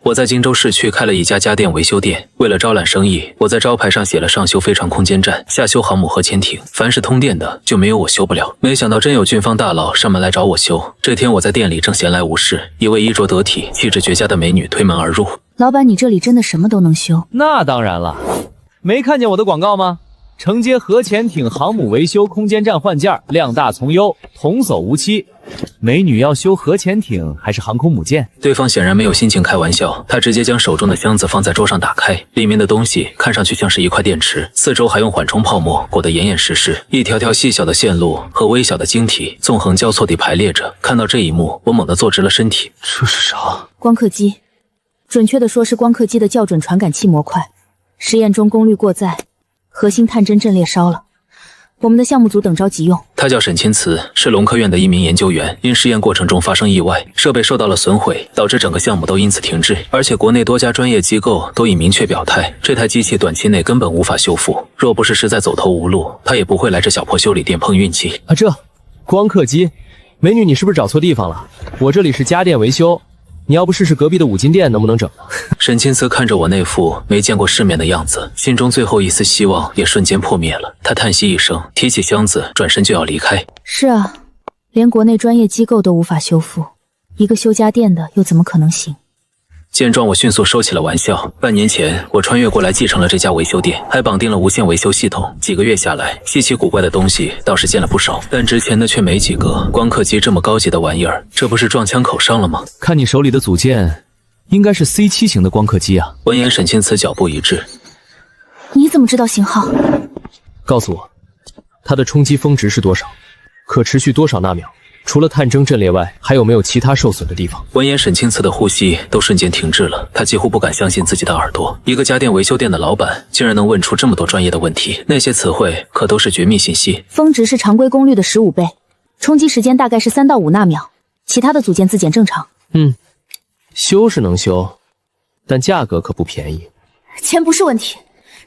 我在荆州市区开了一家家电维修店，为了招揽生意，我在招牌上写了上修飞船空间站，下修航母核潜艇，凡是通电的就没有我修不了。没想到真有军方大佬上门来找我修。这天我在店里正闲来无事，一位衣着得体、气质绝佳的美女推门而入。老板，你这里真的什么都能修？那当然了，没看见我的广告吗？承接核潜艇、航母维修、空间站换件，量大从优，童叟无欺。美女要修核潜艇还是航空母舰？对方显然没有心情开玩笑，他直接将手中的箱子放在桌上打开，里面的东西看上去像是一块电池，四周还用缓冲泡沫裹得严严实实，一条条细小的线路和微小的晶体纵横交错地排列着。看到这一幕，我猛地坐直了身体。这是啥？光刻机，准确的说是光刻机的校准传感器模块。实验中功率过载，核心探针阵列烧了。我们的项目组等着急用。他叫沈钦慈，是龙科院的一名研究员，因试验过程中发生意外，设备受到了损毁，导致整个项目都因此停滞。而且国内多家专业机构都已明确表态，这台机器短期内根本无法修复。若不是实在走投无路，他也不会来这小破修理店碰运气。这光刻机，美女，你是不是找错地方了？我这里是家电维修。你要不试试隔壁的五金店能不能整？沈钦慈看着我那副没见过世面的样子，心中最后一丝希望也瞬间破灭了。他叹息一声，提起箱子，转身就要离开。是啊，连国内专业机构都无法修复，一个修家电的又怎么可能行？见状，我迅速收起了玩笑。半年前，我穿越过来继承了这家维修店，还绑定了无线维修系统。几个月下来，稀奇古怪的东西倒是见了不少，但值钱的却没几个。光刻机这么高级的玩意儿，这不是撞枪口上了吗？看你手里的组件，应该是 C7 型的光刻机啊。闻言，沈钦慈脚步一滞。你怎么知道型号？告诉我，它的冲击峰值是多少？可持续多少纳秒？除了探针阵列外，还有没有其他受损的地方？闻言，沈钦慈的呼吸都瞬间停滞了，他几乎不敢相信自己的耳朵。一个家电维修店的老板，竟然能问出这么多专业的问题，那些词汇可都是绝密信息。峰值是常规功率的15倍，冲击时间大概是3到5纳秒，其他的组件自检正常。修是能修，但价格可不便宜。钱不是问题，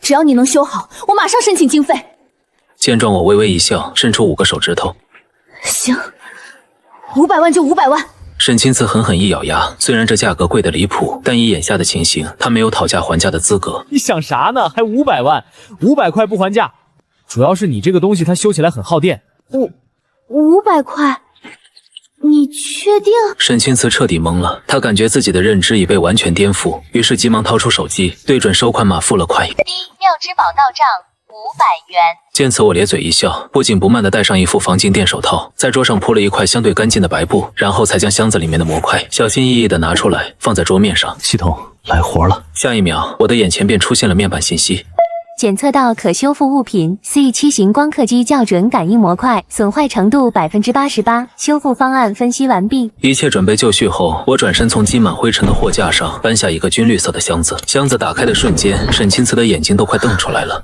只要你能修好，我马上申请经费。见状，我微微一笑，伸出5个手指头。行，500万就500万。沈钦慈狠狠一咬牙，虽然这价格贵得离谱，但以眼下的情形，他没有讨价还价的资格。你想啥呢？还500万？500块不还价？主要是你这个东西它修起来很耗电。500块？你确定？沈钦慈彻底懵了，他感觉自己的认知已被完全颠覆，于是急忙掏出手机，对准收款码付了款。妙之宝到账500元。见此，我咧嘴一笑，不紧不慢地戴上一副防静电手套，在桌上铺了一块相对干净的白布，然后才将箱子里面的模块小心翼翼地拿出来，放在桌面上。系统来活了。下一秒，我的眼前便出现了面板信息。检测到可修复物品 C7 型光刻机校准感应模块损坏程度88%，修复方案分析完毕。一切准备就绪后，我转身从积满灰尘的货架上搬下一个军绿色的箱子。箱子打开的瞬间，沈钦慈的眼睛都快瞪出来了。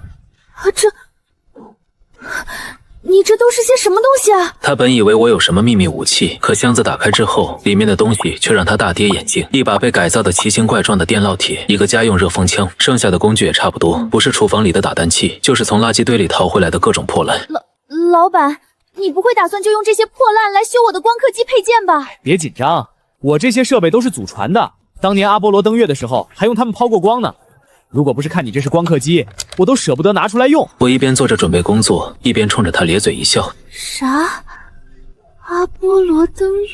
你这都是些什么东西啊？他本以为我有什么秘密武器，可箱子打开之后，里面的东西却让他大跌眼镜。一把被改造的奇形怪状的电烙铁，一个家用热风枪，剩下的工具也差不多，不是厨房里的打蛋器，就是从垃圾堆里淘回来的各种破烂。老板，你不会打算就用这些破烂来修我的光刻机配件吧？别紧张，我这些设备都是祖传的，当年阿波罗登月的时候还用它们抛过光呢。如果不是看你这是光刻机，我都舍不得拿出来用。我一边做着准备工作，一边冲着他咧嘴一笑。啥？阿波罗登月？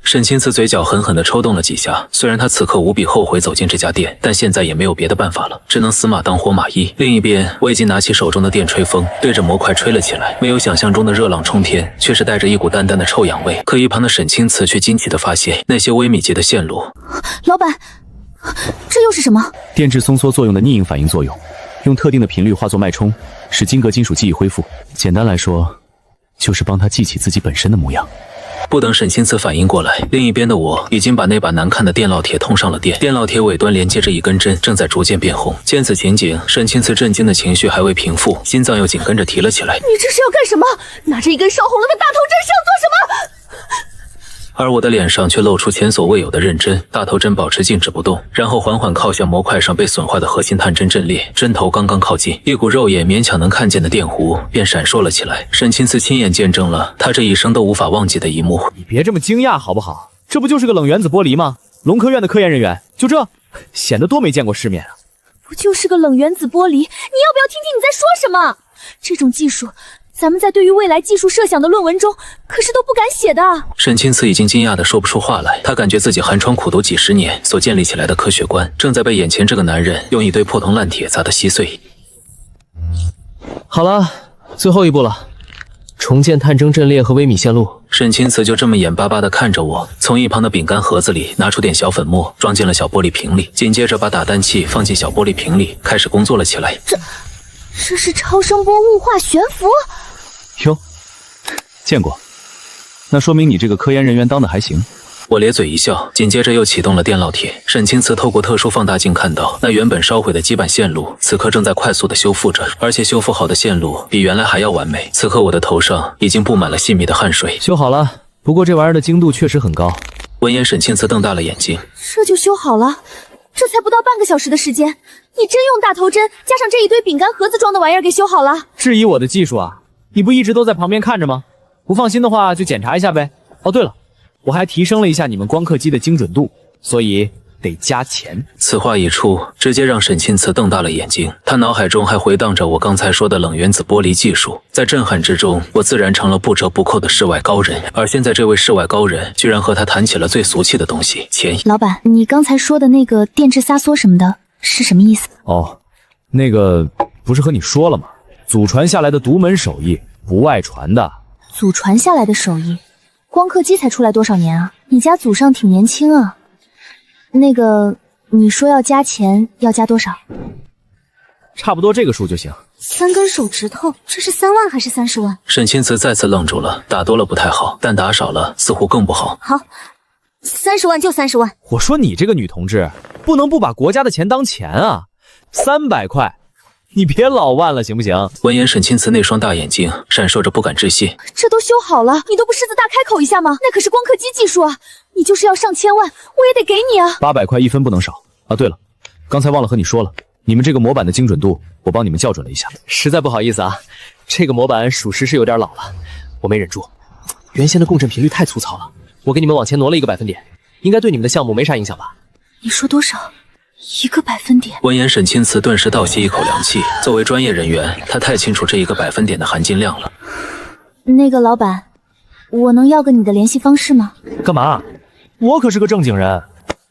沈钦慈嘴角狠狠地抽动了几下，虽然他此刻无比后悔走进这家店，但现在也没有别的办法了，只能死马当活马医。另一边，我已经拿起手中的电吹风，对着模块吹了起来。没有想象中的热浪冲天，却是带着一股淡淡的臭氧味。可一旁的沈钦慈却惊奇地发现，那些微米级的线路。老板，这又是什么？电质松缩作用的逆应反应作用，用特定的频率化作脉冲，使晶格金属记忆恢复。简单来说，就是帮他记起自己本身的模样。不等沈钦慈反应过来，另一边的我已经把那把难看的电烙铁通上了电，电烙铁尾端连接着一根针，正在逐渐变红。见此情景，沈钦慈震惊的情绪还未平复，心脏又紧跟着提了起来。你这是要干什么？拿着一根烧红了的大头针是要做什么？而我的脸上却露出前所未有的认真，大头针保持静止不动，然后缓缓靠向模块上被损坏的核心探针阵列。针头刚刚靠近，一股肉眼勉强能看见的电弧便闪烁了起来。沈钦慈亲眼见证了他这一生都无法忘记的一幕。你别这么惊讶好不好？这不就是个冷原子玻璃吗？龙科院的科研人员就这。显得多没见过世面啊！不就是个冷原子玻璃？你要不要听听你在说什么？这种技术，咱们在对于未来技术设想的论文中可是都不敢写的。沈清慈已经惊讶地说不出话来，他感觉自己寒窗苦读几十年所建立起来的科学观，正在被眼前这个男人用一堆破铜烂铁砸得稀碎。好了，最后一步了，重建探针阵列和微米线路。沈清慈就这么眼巴巴地看着我，从一旁的饼干盒子里拿出点小粉末，装进了小玻璃瓶里，紧接着把打蛋器放进小玻璃瓶里，开始工作了起来。这是超声波雾化悬浮？哟，见过，那说明你这个科研人员当的还行。我咧嘴一笑，紧接着又启动了电烙铁。沈清慈透过特殊放大镜看到，那原本烧毁的基板线路，此刻正在快速的修复着，而且修复好的线路比原来还要完美。此刻我的头上已经布满了细密的汗水。修好了，不过这玩意儿的精度确实很高。闻言，沈清慈瞪大了眼睛，这就修好了？这才不到半个小时的时间，你真用大头针加上这一堆饼干盒子装的玩意儿给修好了？质疑我的技术啊？你不一直都在旁边看着吗？不放心的话就检查一下呗。哦，对了，我还提升了一下你们光刻机的精准度，所以得加钱。此话一出，直接让沈清慈瞪大了眼睛。他脑海中还回荡着我刚才说的冷原子玻璃技术，在震撼之中，我自然成了不折不扣的世外高人。而现在这位世外高人居然和他谈起了最俗气的东西——钱。老板，你刚才说的那个电致撒缩什么的，是什么意思？哦，那个不是和你说了吗？祖传下来的独门手艺，不外传的。祖传下来的手艺？光刻机才出来多少年啊？你家祖上挺年轻啊。那个，你说要加钱，要加多少？差不多这个数就行。3根手指头，这是3万还是30万？沈清慈再次愣住了，打多了不太好，但打少了似乎更不好。好，30万就30万。我说你这个女同志，不能不把国家的钱当钱啊！300块，你别老万了行不行？闻言，沈清慈那双大眼睛闪烁着不敢置信。这都修好了，你都不狮子大开口一下吗？那可是光刻机技术啊！你就是要上千万，我也得给你啊！800块一分不能少啊！对了，刚才忘了和你说了，你们这个模板的精准度，我帮你们校准了一下。实在不好意思啊，这个模板属实是有点老了，我没忍住。原先的共振频率太粗糙了，我给你们往前挪了1个百分点，应该对你们的项目没啥影响吧？你说多少？1个百分点？闻言，沈清慈顿时倒吸一口凉气。作为专业人员，他太清楚这1个百分点的含金量了。那个老板，我能要个你的联系方式吗？干嘛？我可是个正经人，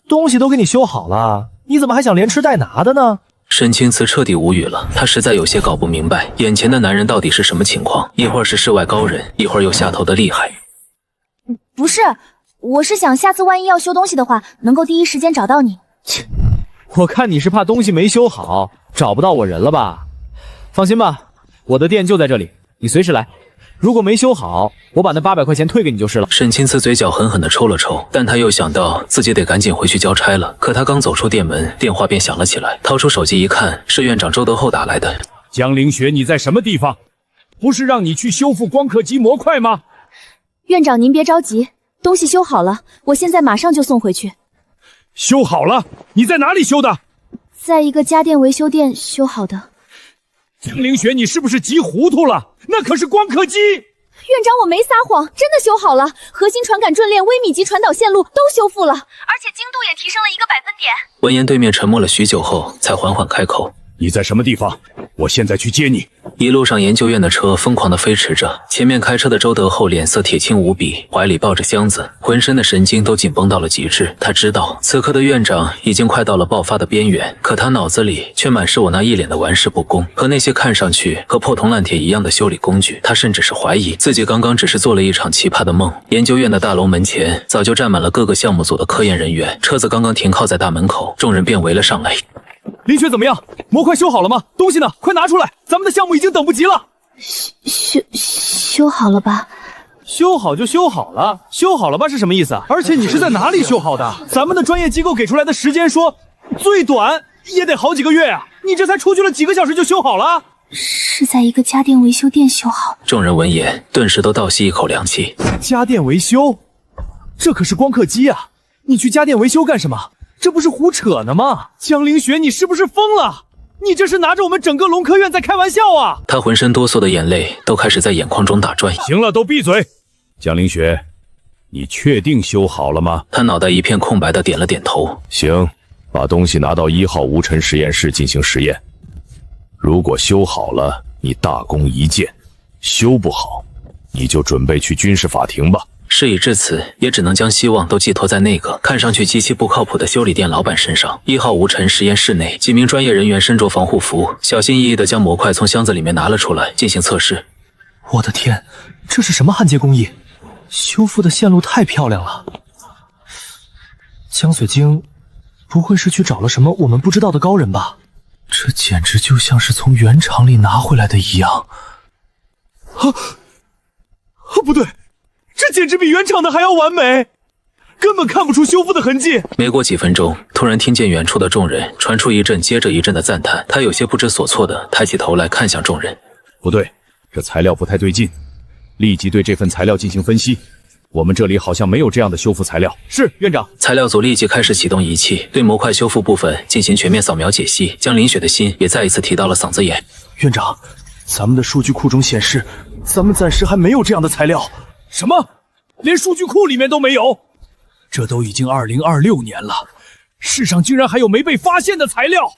东西都给你修好了，你怎么还想连吃带拿的呢？沈清慈彻底无语了，他实在有些搞不明白，眼前的男人到底是什么情况？一会儿是世外高人，一会儿又下头的厉害。不是，我是想下次万一要修东西的话，能够第一时间找到你。切，我看你是怕东西没修好，找不到我人了吧？放心吧，我的店就在这里，你随时来。如果没修好，我把那800块钱退给你就是了。沈清慈嘴角狠狠地抽了抽，但他又想到自己得赶紧回去交差了。可他刚走出店门，电话便响了起来。掏出手机一看，是院长周德厚打来的。江凌雪，你在什么地方？不是让你去修复光刻机模块吗？院长，您别着急，东西修好了，我现在马上就送回去。修好了？你在哪里修的？在一个家电维修店修好的。江凌雪，你是不是急糊涂了？那可是光刻机。院长，我没撒谎，真的修好了，核心传感阵列、微米级传导线路都修复了，而且精度也提升了1个百分点。闻言，对面沉默了许久后，才缓缓开口：“你在什么地方？我现在去接你。”一路上，研究院的车疯狂地飞驰着，前面开车的周德厚脸色铁青无比，怀里抱着箱子，浑身的神经都紧绷到了极致。他知道此刻的院长已经快到了爆发的边缘，可他脑子里却满是我那一脸的玩世不恭和那些看上去和破铜烂铁一样的修理工具。他甚至是怀疑自己刚刚只是做了一场奇葩的梦。研究院的大楼门前早就站满了各个项目组的科研人员，车子刚刚停靠在大门口，众人便围了上来。林雪怎么样？模块修好了吗？东西呢？快拿出来！咱们的项目已经等不及了。修好了吧？修好就修好了，修好了吧是什么意思啊？而且你是在哪里修好的？咱们的专业机构给出来的时间说，最短也得好几个月啊！你这才出去了几个小时就修好了？是在一个家电维修店修好。众人闻言，顿时都倒吸一口凉气。家电维修？这可是光刻机啊！你去家电维修干什么？这不是胡扯呢吗？江凌雪，你是不是疯了？你这是拿着我们整个龙科院在开玩笑啊！他浑身哆嗦的眼泪都开始在眼眶中打转。行了，都闭嘴！江凌雪，你确定修好了吗？他脑袋一片空白的点了点头。行，把东西拿到1号无尘实验室进行实验。如果修好了，你大功一件；修不好，你就准备去军事法庭吧。事已至此，也只能将希望都寄托在那个看上去极其不靠谱的修理店老板身上。1号无尘实验室内，几名专业人员身着防护服，小心翼翼地将模块从箱子里面拿了出来，进行测试。我的天，这是什么焊接工艺？修复的线路太漂亮了。江水晶不会是去找了什么我们不知道的高人吧？这简直就像是从原厂里拿回来的一样。不对，这简直比原厂的还要完美，根本看不出修复的痕迹。没过几分钟，突然听见远处的众人传出一阵接着一阵的赞叹，他有些不知所措地抬起头来看向众人。不对，这材料不太对劲，立即对这份材料进行分析。我们这里好像没有这样的修复材料。是，院长。材料组立即开始启动仪器，对模块修复部分进行全面扫描解析。江林雪的心也再一次提到了嗓子眼。院长，咱们的数据库中显示，咱们暂时还没有这样的材料。什么？连数据库里面都没有？这都已经2026年了，世上居然还有没被发现的材料！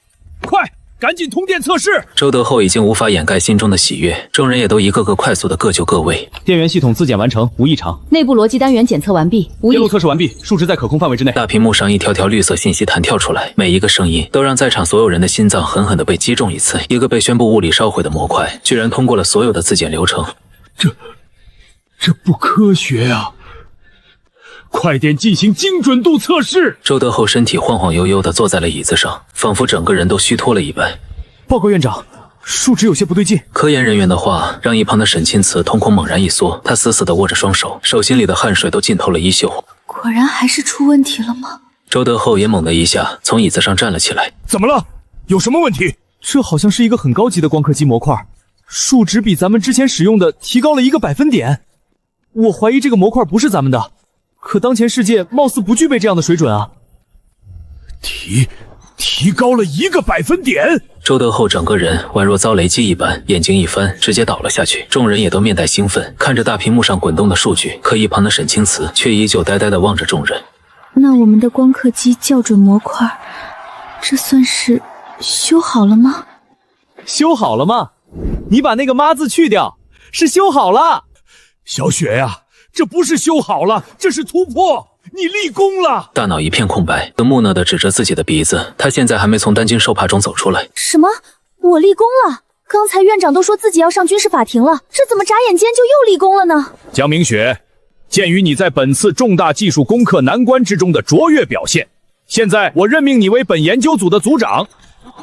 快，赶紧通电测试！周德厚已经无法掩盖心中的喜悦，众人也都一个个快速的各就各位。电源系统自检完成，无异常。内部逻辑单元检测完毕，无异。电路测试完毕，数值在可控范围之内。大屏幕上一条条绿色信息弹跳出来，每一个声音都让在场所有人的心脏狠狠地被击中一次。一个被宣布物理烧毁的模块，居然通过了所有的自检流程。这不科学啊！快点进行精准度测试！周德厚身体晃晃悠悠地坐在了椅子上，仿佛整个人都虚脱了一般。报告院长，数值有些不对劲。科研人员的话让一旁的沈清慈瞳孔猛然一缩，他死死地握着双手，手心里的汗水都浸透了衣袖。果然还是出问题了吗？周德厚也猛地一下从椅子上站了起来。怎么了？有什么问题？这好像是一个很高级的光刻机模块，数值比咱们之前使用的提高了1个百分点。我怀疑这个模块不是咱们的，可当前世界貌似不具备这样的水准啊。提高了1个百分点！周德厚整个人宛若遭雷击一般，眼睛一翻，直接倒了下去。众人也都面带兴奋，看着大屏幕上滚动的数据，可一旁的沈清慈却依旧呆呆地望着众人。那我们的光刻机校准模块，这算是修好了吗？修好了吗？你把那个妈字去掉，是修好了。小雪呀，这不是修好了，这是突破！你立功了！大脑一片空白，木讷地指着自己的鼻子。他现在还没从担惊受怕中走出来。什么？我立功了？刚才院长都说自己要上军事法庭了，这怎么眨眼间就又立功了呢？江明雪，鉴于你在本次重大技术攻克难关之中的卓越表现，现在我任命你为本研究组的组长。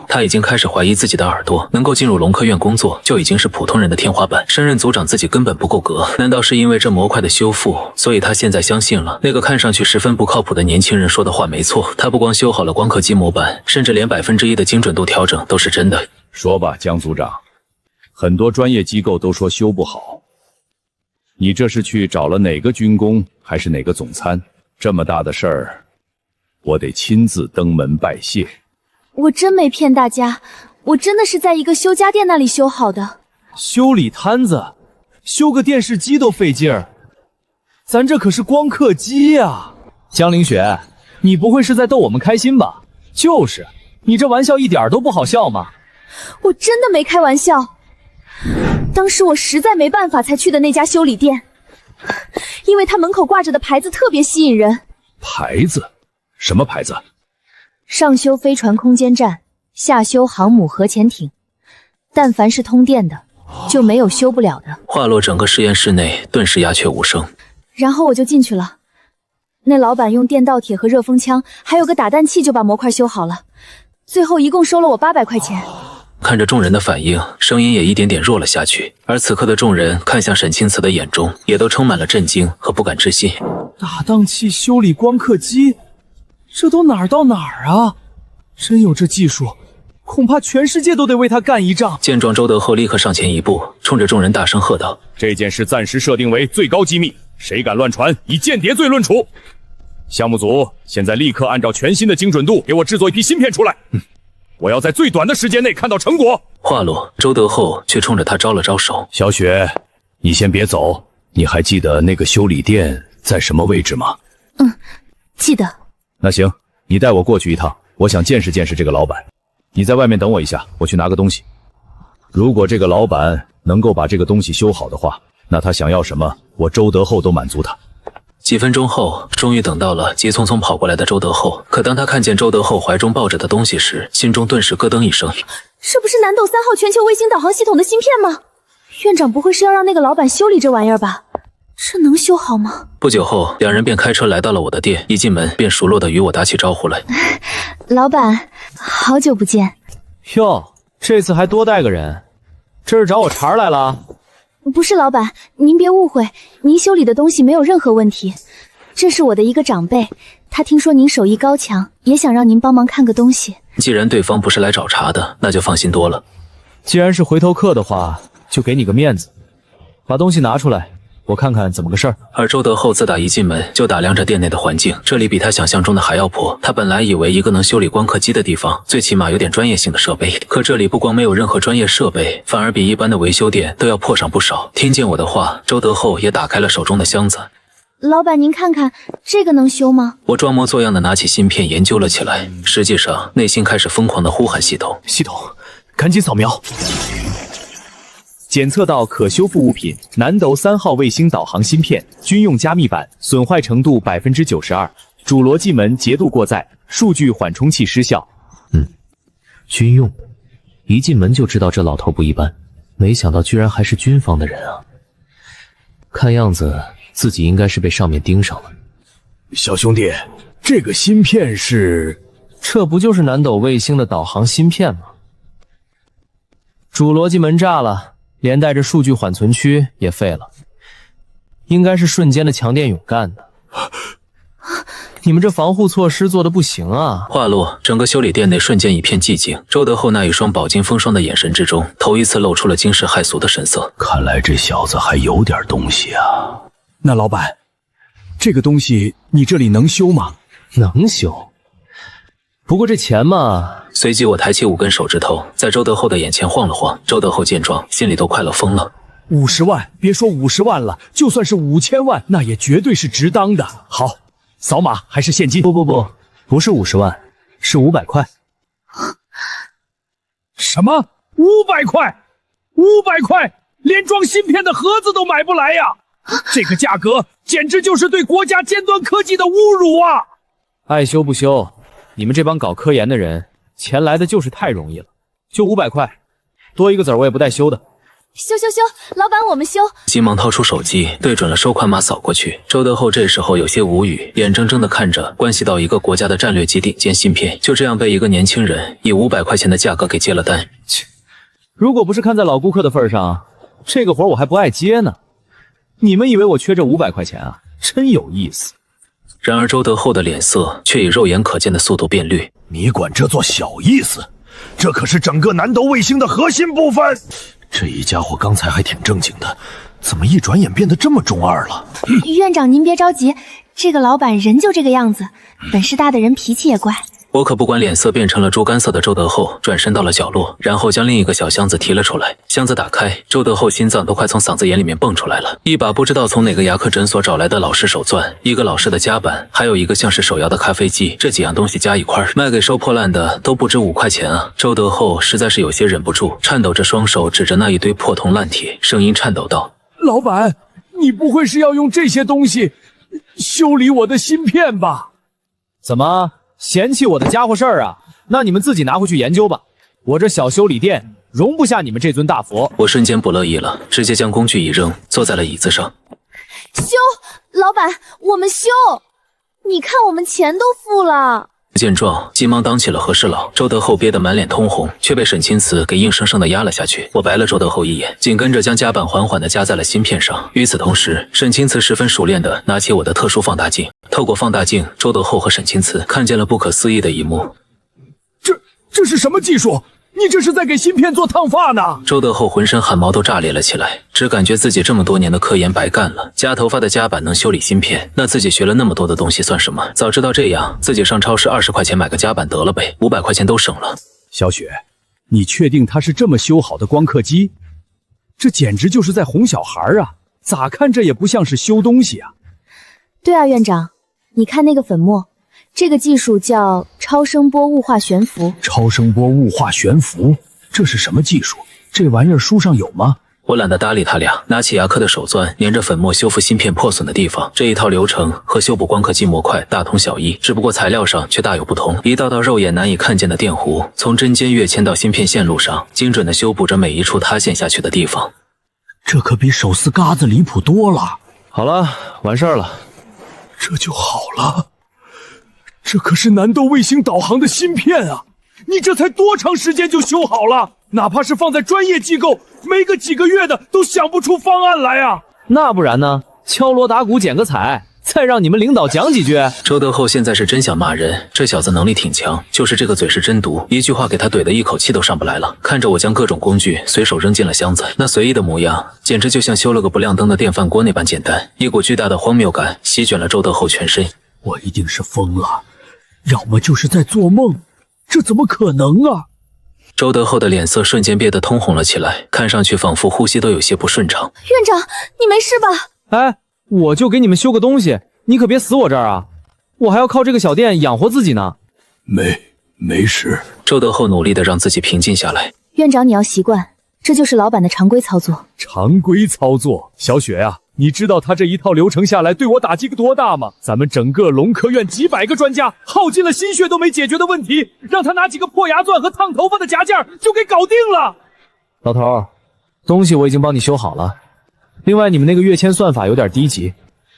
他已经开始怀疑自己的耳朵，能够进入龙科院工作就已经是普通人的天花板，升任组长自己根本不够格。难道是因为这模块的修复，所以他现在相信了那个看上去十分不靠谱的年轻人说的话没错，他不光修好了光刻机模板，甚至连1%的精准度调整都是真的。说吧，江组长，很多专业机构都说修不好，你这是去找了哪个军工还是哪个总参？这么大的事儿，我得亲自登门拜谢。我真没骗大家，我真的是在一个修家电那里修好的。修理摊子，修个电视机都费劲儿，咱这可是光刻机呀！江凌雪，你不会是在逗我们开心吧？就是，你这玩笑一点都不好笑吗？我真的没开玩笑，当时我实在没办法才去的那家修理店，因为它门口挂着的牌子特别吸引人。牌子？什么牌子？上修飞船空间站，下修航母核潜艇，但凡是通电的，就没有修不了的。话落，整个实验室内顿时鸦雀无声。然后我就进去了，那老板用电烙铁和热风枪，还有个打蛋器就把模块修好了，最后一共收了我800块钱。看着众人的反应，声音也一点点弱了下去。而此刻的众人看向沈清慈的眼中，也都充满了震惊和不敢置信。打蛋器修理光刻机，这都哪儿到哪儿啊？真有这技术，恐怕全世界都得为他干一仗。见状，周德厚立刻上前一步，冲着众人大声喝道：“这件事暂时设定为最高机密，谁敢乱传，以间谍罪论处。项目组现在立刻按照全新的精准度给我制作一批芯片出来，我要在最短的时间内看到成果。”话落，周德厚却冲着他招了招手：“小雪，你先别走，你还记得那个修理店在什么位置吗？”“记得。”“那行，你带我过去一趟。”我想见识见识这个老板。你在外面等我一下，我去拿个东西。如果这个老板能够把这个东西修好的话，那他想要什么，我周德厚都满足他。几分钟后，终于等到了急匆匆跑过来的周德厚。可当他看见周德厚怀中抱着的东西时，心中顿时咯噔一声。这不是南斗3号全球卫星导航系统的芯片吗？院长不会是要让那个老板修理这玩意儿吧？这能修好吗？不久后，两人便开车来到了我的店，一进门便熟络地与我打起招呼来。老板，好久不见。哟，这次还多带个人，这是找我茬来了？不是老板，您别误会，您修理的东西没有任何问题。这是我的一个长辈，他听说您手艺高强，也想让您帮忙看个东西。既然对方不是来找茬的，那就放心多了。既然是回头客的话，就给你个面子，把东西拿出来，我看看怎么个事儿。而周德厚自打一进门就打量着店内的环境，这里比他想象中的还要破。他本来以为一个能修理光刻机的地方，最起码有点专业性的设备，可这里不光没有任何专业设备，反而比一般的维修店都要破上不少。听见我的话，周德厚也打开了手中的箱子。老板，您看看这个能修吗？我装模作样的拿起芯片研究了起来，实际上内心开始疯狂的呼喊系统。系统，赶紧扫描。检测到可修复物品南斗3号卫星导航芯片，军用加密版，损坏程度92%，主逻辑门节度过载，数据缓冲器失效。军用，一进门就知道这老头不一般，没想到居然还是军方的人啊！看样子自己应该是被上面盯上了。小兄弟，这个芯片是……这不就是南斗卫星的导航芯片吗？主逻辑门炸了，连带着数据缓存区也废了，应该是瞬间的强电涌干的。你们这防护措施做的不行啊！话落，整个修理店内瞬间一片寂静。周德厚那一双饱经风霜的眼神之中，头一次露出了惊世骇俗的神色。看来这小子还有点东西啊。那老板，这个东西你这里能修吗？能修，不过这钱嘛……随即我抬起5根手指头，在周德厚的眼前晃了晃。周德厚见状，心里都快乐疯了。50万，别说50万了，就算是5000万，那也绝对是值当的。好，扫码还是现金？不是50万，是500块。什么？500块？500块，连装芯片的盒子都买不来呀！这个价格简直就是对国家尖端科技的侮辱啊！爱修不修，你们这帮搞科研的人，钱来的就是太容易了。就500块，多一个子儿我也不带修的。修，老板，我们修。急忙掏出手机，对准了收款码扫过去。周德厚这时候有些无语，眼睁睁地看着关系到一个国家的战略基地兼芯片，就这样被一个年轻人以500块钱的价格给接了单。切，如果不是看在老顾客的份上，这个活我还不爱接呢。你们以为我缺这500块钱啊？真有意思。然而周德厚的脸色却以肉眼可见的速度变绿。你管这做小意思？这可是整个南斗卫星的核心部分。这一家伙刚才还挺正经的，怎么一转眼变得这么中二了？院长您别着急，这个老板人就这个样子，本事大的人脾气也怪。我可不管脸色变成了猪肝色的周德厚转身到了角落，然后将另一个小箱子提了出来。箱子打开，周德厚心脏都快从嗓子眼里面蹦出来了。一把不知道从哪个牙科诊所找来的老式手钻，一个老式的夹板，还有一个像是手摇的咖啡机，这几样东西加一块卖给收破烂的都不止5块钱啊！周德厚实在是有些忍不住，颤抖着双手指着那一堆破铜烂铁，声音颤抖道：老板，你不会是要用这些东西修理我的芯片吧？怎么嫌弃我的家伙事儿啊？那你们自己拿回去研究吧。我这小修理店容不下你们这尊大佛。我瞬间不乐意了，直接将工具一扔，坐在了椅子上。修，老板，我们修。你看我们钱都付了。见状，急忙当起了和事佬。周德厚憋得满脸通红，却被沈清慈给硬生生的压了下去。我白了周德厚一眼，紧跟着将夹板缓缓地夹在了芯片上。与此同时，沈清慈十分熟练地拿起我的特殊放大镜。透过放大镜，周德厚和沈清慈看见了不可思议的一幕。这是什么技术？你这是在给芯片做烫发呢？周德厚浑身汗毛都炸裂了起来，只感觉自己这么多年的科研白干了。夹头发的夹板能修理芯片，那自己学了那么多的东西算什么？早知道这样，自己上超市20块钱买个夹板得了呗，500块钱都省了。小雪，你确定它是这么修好的光刻机？这简直就是在哄小孩啊！咋看这也不像是修东西啊。对啊，院长，你看那个粉末，这个技术叫超声波雾化悬浮。超声波雾化悬浮，这是什么技术？这玩意儿书上有吗？我懒得搭理他俩，拿起牙科的手钻，粘着粉末修复芯片破损的地方。这一套流程和修补光刻机模块大同小异，只不过材料上却大有不同。一道道肉眼难以看见的电弧，从针尖跃迁到芯片线路上，精准地修补着每一处塌陷下去的地方。这可比手撕嘎子离谱多了。好了，完事儿了。这就好了。这可是南斗卫星导航的芯片啊！你这才多长时间就修好了？哪怕是放在专业机构，没个几个月的都想不出方案来啊！那不然呢？敲锣打鼓捡个彩，再让你们领导讲几句。周德厚现在是真想骂人，这小子能力挺强，就是这个嘴是真毒，一句话给他怼得一口气都上不来了。看着我将各种工具随手扔进了箱子，那随意的模样，简直就像修了个不亮灯的电饭锅那般简单。一股巨大的荒谬感席卷了周德厚全身。我一定是疯了，要么就是在做梦，这怎么可能啊？周德厚的脸色瞬间憋得通红了起来，看上去仿佛呼吸都有些不顺畅。院长，你没事吧？哎，我就给你们修个东西，你可别死我这儿啊！我还要靠这个小店养活自己呢。没事。周德厚努力地让自己平静下来。院长，你要习惯，这就是老板的常规操作。常规操作，小雪呀，你知道他这一套流程下来对我打击多大吗？咱们整个龙科院几百个专家耗尽了心血都没解决的问题，让他拿几个破牙钻和烫头发的夹件就给搞定了。老头，东西我已经帮你修好了。另外，你们那个跃迁算法有点低级，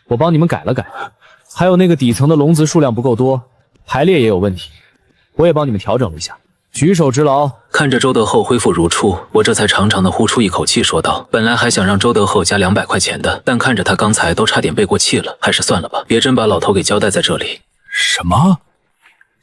我帮你们改了改。还有那个底层的龙子数量不够多，排列也有问题，我也帮你们调整了一下。举手之劳。看着周德厚恢复如初，我这才长长的呼出一口气，说道：“本来还想让周德厚加200块钱的，但看着他刚才都差点背过气了，还是算了吧，别真把老头给交代在这里。”什么？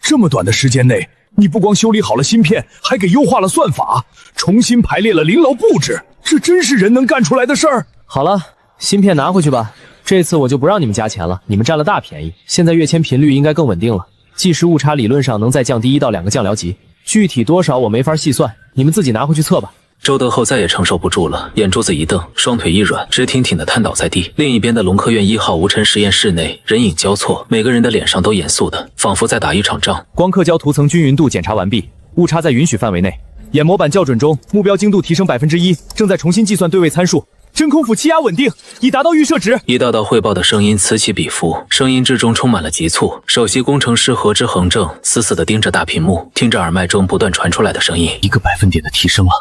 这么短的时间内，你不光修理好了芯片，还给优化了算法，重新排列了灵楼布置，这真是人能干出来的事儿？好了，芯片拿回去吧。这次我就不让你们加钱了，你们占了大便宜。现在跃迁频率应该更稳定了，计时误差理论上能再降低1到2个降疗级。具体多少我没法细算，你们自己拿回去测吧。周德厚再也承受不住了，眼珠子一瞪，双腿一软，直挺挺地瘫倒在地。另一边的龙科院1号无尘实验室内，人影交错，每个人的脸上都严肃的，仿佛在打一场仗。光刻胶涂层均匀度检查完毕，误差在允许范围内，眼模板校准中，目标精度提升1%，正在重新计算对位参数。真空府气压稳定，已达到预设值。一道道汇报的声音此起彼伏，声音之中充满了急促。首席工程师何之恒正死死地盯着大屏幕，听着耳麦中不断传出来的声音。1个百分点的提升了，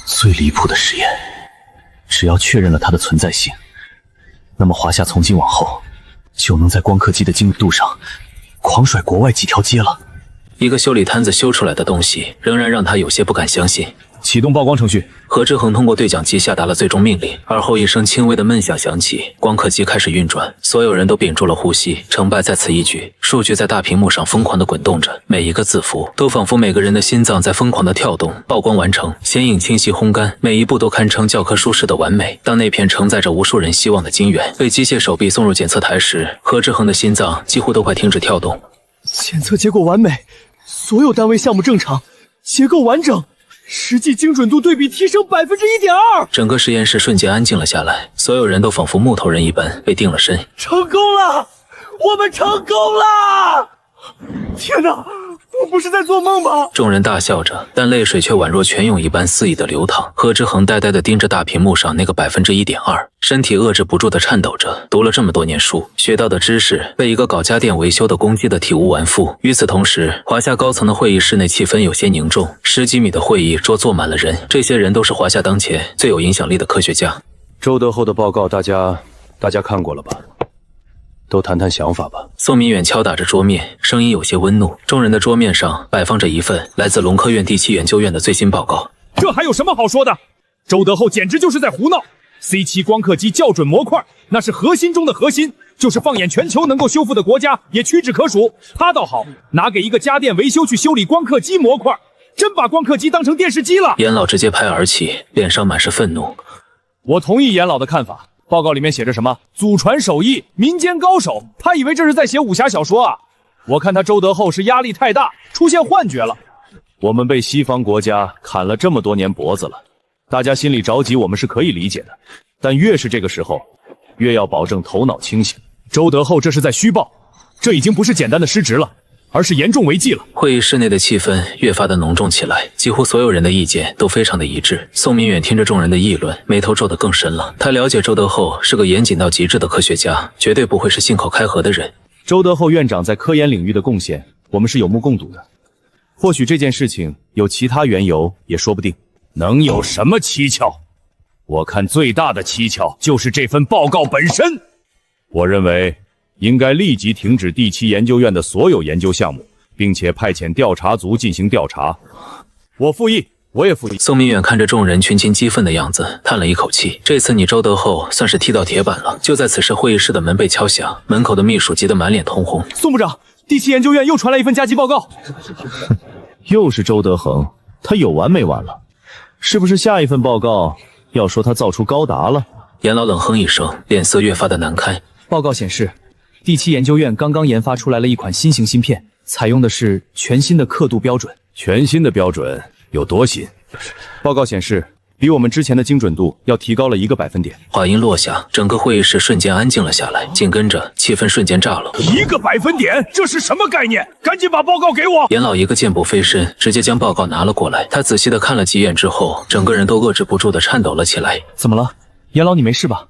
最离谱的实验，只要确认了它的存在性，那么华夏从今往后就能在光刻机的精密度上狂甩国外几条街了。一个修理摊子修出来的东西，仍然让他有些不敢相信。启动曝光程序。何志恒通过对讲机下达了最终命令，而后一声轻微的闷响响起，光刻机开始运转，所有人都屏住了呼吸，成败在此一举。数据在大屏幕上疯狂地滚动着，每一个字符都仿佛每个人的心脏在疯狂地跳动。曝光完成，显影清晰烘干，每一步都堪称教科书式的完美。当那片承载着无数人希望的晶圆被机械手臂送入检测台时，何志恒的心脏几乎都快停止跳动。检测结果完美，所有单位项目正常，结构完整，实际精准度对比提升1.2%。整个实验室瞬间安静了下来，所有人都仿佛木头人一般被定了身。成功了，我们成功了！天哪，我不是在做梦吧？众人大笑着，但泪水却宛若泉涌一般肆意的流淌。何之恒呆呆地盯着大屏幕上那个1.2%，身体遏制不住地颤抖着。读了这么多年书，学到的知识被一个搞家电维修的攻击得体无完肤。与此同时，华夏高层的会议室内气氛有些凝重，10几米的会议桌坐满了人，这些人都是华夏当前最有影响力的科学家。周德厚的报告大家看过了吧？都谈谈想法吧。宋明远敲打着桌面，声音有些温怒。众人的桌面上摆放着一份来自龙科院第7研究院的最新报告。这还有什么好说的？周德厚简直就是在胡闹。C7 光刻机校准模块，那是核心中的核心，就是放眼全球能够修复的国家也屈指可数。他倒好，拿给一个家电维修去修理光刻机模块，真把光刻机当成电视机了。严老直接拍而起，脸上满是愤怒。我同意严老的看法。报告里面写着什么祖传手艺，民间高手，他以为这是在写武侠小说啊。我看他周德厚是压力太大，出现幻觉了。我们被西方国家砍了这么多年脖子了，大家心里着急我们是可以理解的，但越是这个时候越要保证头脑清醒。周德厚这是在虚报，这已经不是简单的失职了，而是严重违纪了。会议室内的气氛越发的浓重起来，几乎所有人的意见都非常的一致。宋明远听着众人的议论，眉头皱得更深了。他了解周德厚是个严谨到极致的科学家，绝对不会是信口开河的人。周德厚院长在科研领域的贡献，我们是有目共睹的。或许这件事情有其他缘由也说不定。能有什么蹊跷？我看最大的蹊跷就是这份报告本身。我认为应该立即停止第7研究院的所有研究项目，并且派遣调查组进行调查。我复议，我也复议。宋明远看着众人群情激愤的样子，叹了一口气。这次你周德厚算是踢到铁板了。就在此时，会议室的门被敲响，门口的秘书急得满脸通红。宋部长，第7研究院又传来一份加急报告。又是周德恒，他有完没完了？是不是下一份报告要说他造出高达了？严老冷哼一声，脸色越发的难看。报告显示，第7研究院刚刚研发出来了一款新型芯片，采用的是全新的刻度标准。全新的标准有多新？报告显示，比我们之前的精准度要提高了1个百分点。话音落下，整个会议室瞬间安静了下来，紧跟着气氛瞬间炸了。1个百分点，这是什么概念？赶紧把报告给我！严老一个箭步飞身，直接将报告拿了过来。他仔细的看了几眼之后，整个人都遏制不住的颤抖了起来。怎么了？严老，你没事吧？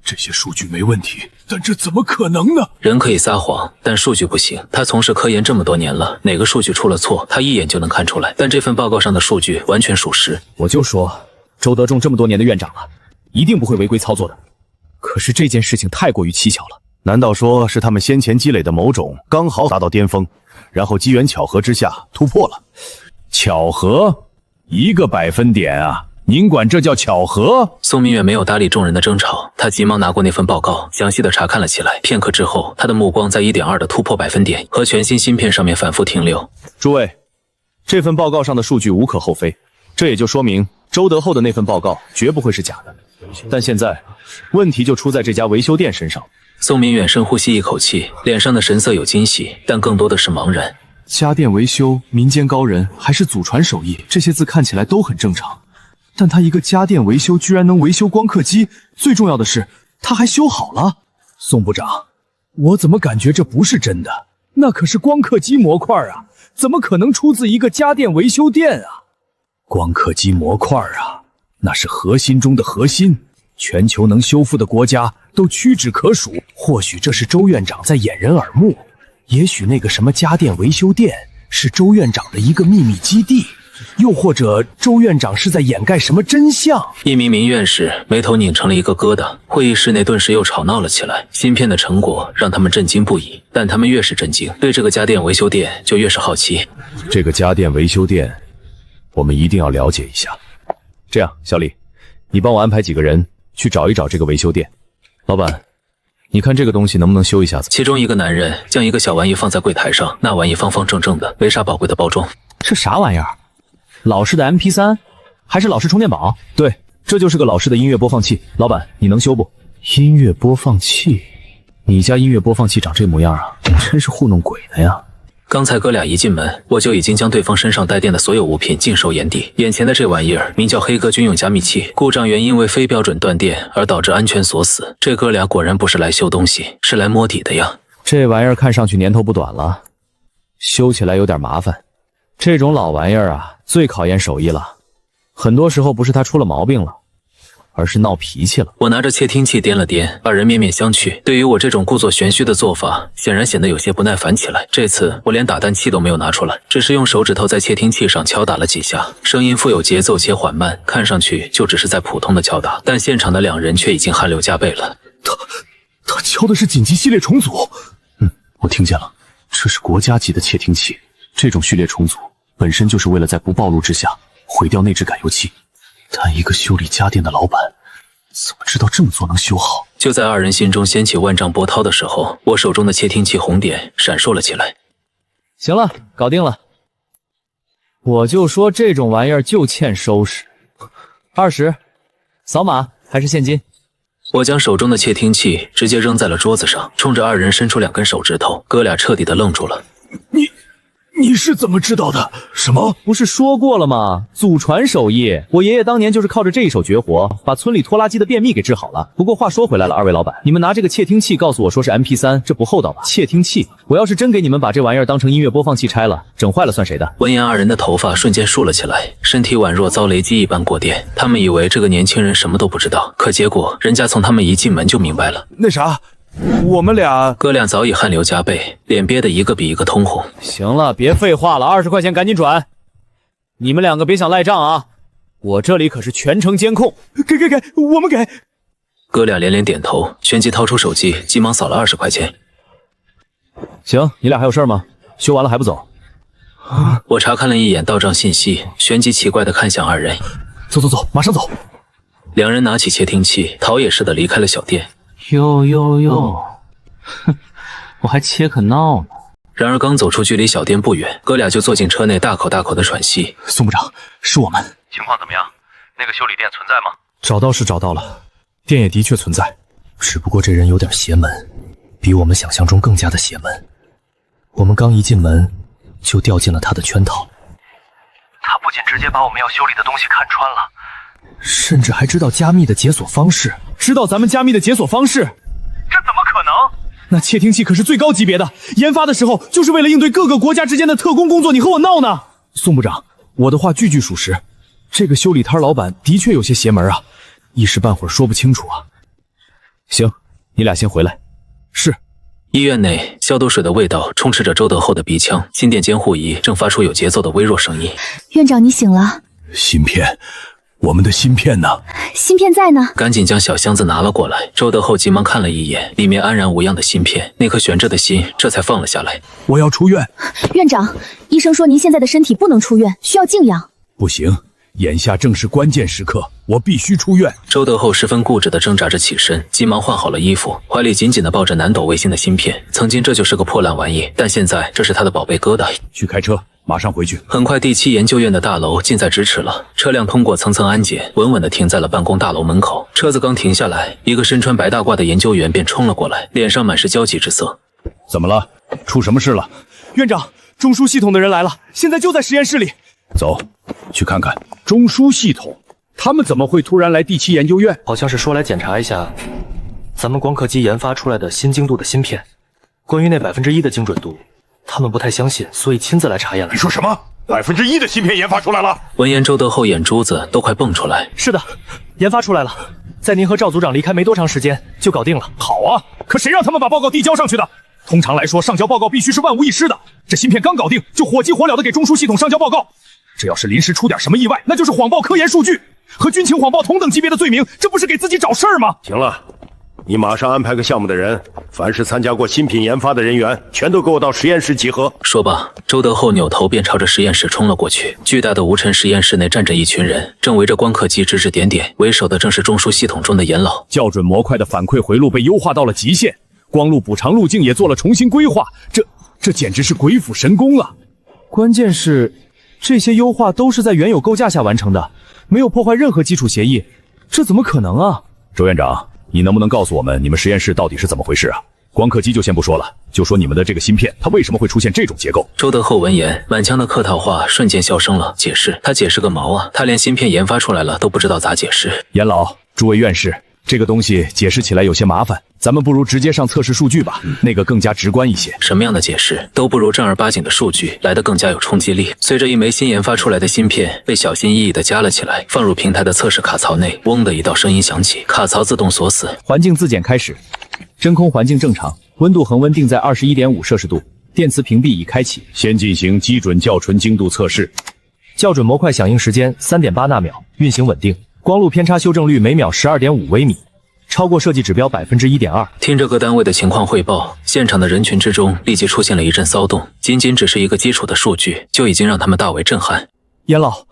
这些数据没问题，但这怎么可能呢？人可以撒谎，但数据不行。他从事科研这么多年了，哪个数据出了错，他一眼就能看出来。但这份报告上的数据完全属实。我就说，周德仲这么多年的院长了，一定不会违规操作的。可是这件事情太过于蹊跷了。难道说是他们先前积累的某种刚好达到巅峰，然后机缘巧合之下突破了？巧合？1个百分点啊！您管这叫巧合？宋明远没有搭理众人的争吵，他急忙拿过那份报告，详细的查看了起来。片刻之后，他的目光在 1.2 的突破百分点和全新芯片上面反复停留。诸位，这份报告上的数据无可厚非，这也就说明周德厚的那份报告绝不会是假的。但现在问题就出在这家维修店身上。宋明远深呼吸一口气，脸上的神色有惊喜，但更多的是茫然。家电维修，民间高人还是祖传手艺，这些字看起来都很正常。但他一个家电维修居然能维修光刻机，最重要的是他还修好了。宋部长，我怎么感觉这不是真的？那可是光刻机模块啊，怎么可能出自一个家电维修店啊？光刻机模块啊，那是核心中的核心，全球能修复的国家都屈指可数。或许这是周院长在掩人耳目，也许那个什么家电维修店是周院长的一个秘密基地。又或者周院长是在掩盖什么真相？一名民院士眉头拧成了一个疙瘩，会议室内顿时又吵闹了起来。芯片的成果让他们震惊不已，但他们越是震惊，对这个家电维修店就越是好奇。这个家电维修店，我们一定要了解一下。这样，小李，你帮我安排几个人去找一找这个维修店。老板，你看这个东西能不能修一下子？其中一个男人将一个小玩意放在柜台上，那玩意方方正正的，没啥宝贵的包装。这啥玩意儿？老式的 MP3，还是老式充电宝？对，这就是个老式的音乐播放器。老板，你能修不？音乐播放器？你家音乐播放器长这模样啊？真是糊弄鬼呢呀！刚才哥俩一进门，我就已经将对方身上带电的所有物品尽收眼底。眼前的这玩意儿名叫黑哥军用加密器，故障源因为非标准断电而导致安全锁死。这哥俩果然不是来修东西，是来摸底的呀。这玩意儿看上去年头不短了，修起来有点麻烦。这种老玩意儿啊，最考验手艺了。很多时候不是他出了毛病了，而是闹脾气了。我拿着窃听器掂了掂，二人面面相觑。对于我这种故作玄虚的做法，显然显得有些不耐烦起来。这次我连打蛋器都没有拿出来，只是用手指头在窃听器上敲打了几下，声音富有节奏且缓慢，看上去就只是在普通的敲打，但现场的两人却已经汗流浃背了。他敲的是紧急系列重组。我听见了，这是国家级的窃听器。这种序列重组本身就是为了在不暴露之下毁掉内置感应器，但一个修理家电的老板怎么知道这么做能修好？就在二人心中掀起万丈波涛的时候，我手中的窃听器红点闪烁了起来。行了，搞定了。我就说这种玩意儿就欠收拾。20，扫码还是现金？我将手中的窃听器直接扔在了桌子上，冲着二人伸出2根手指头，哥俩彻底的愣住了。你是怎么知道的？什么？不是说过了吗？祖传手艺，我爷爷当年就是靠着这一手绝活，把村里拖拉机的便秘给治好了。不过话说回来了，二位老板，你们拿这个窃听器告诉我说是 MP3，这不厚道吧？窃听器，我要是真给你们把这玩意儿当成音乐播放器拆了，整坏了算谁的？闻言，二人的头发瞬间竖了起来，身体宛若遭雷击一般过电。他们以为这个年轻人什么都不知道，可结果人家从他们一进门就明白了。那啥，我们俩哥俩早已汗流浃背，脸憋得一个比一个通红。行了，别废话了，20块钱赶紧转。你们两个别想赖账啊！我这里可是全程监控。给，我们给。哥俩连连点头，旋即掏出手机，急忙扫了20块钱。行，你俩还有事吗？修完了还不走？我查看了一眼到账信息，旋即奇怪地看向二人。走，马上走。两人拿起窃听器，逃也似的离开了小店。哟，哼，我还切可闹呢。然而刚走出距离小店不远，哥俩就坐进车内，大口的喘息。宋部长，是我们。情况怎么样？那个修理店存在吗？找到是找到了，店也的确存在，只不过这人有点邪门，比我们想象中更加的邪门。我们刚一进门，就掉进了他的圈套。他不仅直接把我们要修理的东西看穿了，甚至还知道加密的解锁方式，知道咱们加密的解锁方式，这怎么可能？那窃听器可是最高级别的，研发的时候就是为了应对各个国家之间的特工工作，你和我闹呢？宋部长，我的话句句属实，这个修理摊老板的确有些邪门啊，一时半会儿说不清楚啊。行，你俩先回来。是。医院内，消毒水的味道充斥着周德厚的鼻腔，心电监护仪正发出有节奏的微弱声音。院长，你醒了。芯片，我们的芯片呢？芯片在呢。赶紧将小箱子拿了过来。周德厚急忙看了一眼，里面安然无恙的芯片，那颗悬着的心这才放了下来。我要出院。院长，医生说您现在的身体不能出院，需要静养。不行，眼下正是关键时刻，我必须出院。周德厚十分固执地挣扎着起身，急忙换好了衣服，怀里紧紧地抱着南斗卫星的芯片。曾经这就是个破烂玩意，但现在这是他的宝贝疙瘩。去开车，马上回去。很快，第7研究院的大楼近在咫尺了。车辆通过层层安检，稳稳地停在了办公大楼门口。车子刚停下来，一个身穿白大褂的研究员便冲了过来，脸上满是焦急之色。怎么了？出什么事了？院长，中枢系统的人来了，现在就在实验室里。走，去看看。中枢系统，他们怎么会突然来第7研究院？好像是说来检查一下咱们光刻机研发出来的新精度的芯片，关于那1%的精准度，他们不太相信，所以亲自来查验了。你说什么？1%的芯片研发出来了？闻言，周德厚眼珠子都快蹦出来。是的，研发出来了，在您和赵组长离开没多长时间就搞定了。好啊，可谁让他们把报告递交上去的？通常来说，上交报告必须是万无一失的。这芯片刚搞定，就火急火燎的给中枢系统上交报告。这要是临时出点什么意外，那就是谎报科研数据，和军情谎报同等级别的罪名，这不是给自己找事儿吗？行了，你马上安排个项目的人，凡是参加过新品研发的人员，全都给我到实验室集合。说罢，周德厚扭头便朝着实验室冲了过去。巨大的无尘实验室内站着一群人，正围着光刻机指指点点，为首的正是中枢系统中的严老。校准模块的反馈回路被优化到了极限，光路补偿路径也做了重新规划，这简直是鬼斧神工啊！关键是这些优化都是在原有构架下完成的，没有破坏任何基础协议，这怎么可能啊？周院长，你能不能告诉我们你们实验室到底是怎么回事啊？光刻机就先不说了，就说你们的这个芯片，它为什么会出现这种结构？周德厚闻言，满腔的客套话瞬间消声了。解释？他解释个毛啊！他连芯片研发出来了都不知道咋解释。严老，诸位院士，这个东西解释起来有些麻烦，咱们不如直接上测试数据吧，那个更加直观一些。什么样的解释都不如正儿八经的数据来得更加有冲击力。随着一枚新研发出来的芯片被小心翼翼地夹了起来，放入平台的测试卡槽内，嗡的一道声音响起，卡槽自动锁死。环境自检开始，真空环境正常，温度恒温定在21.5摄氏度，电磁屏蔽已开启。先进行基准校纯精度测试，校准模块响应时间3.8纳秒，运行稳定。光路偏差修正率每秒12.5微米，超过设计指标1.2%。听着各单位的情况汇报，现场的人群之中立即出现了一阵骚动。仅只是一个基础的数据，就已经让他们大为震撼。严老，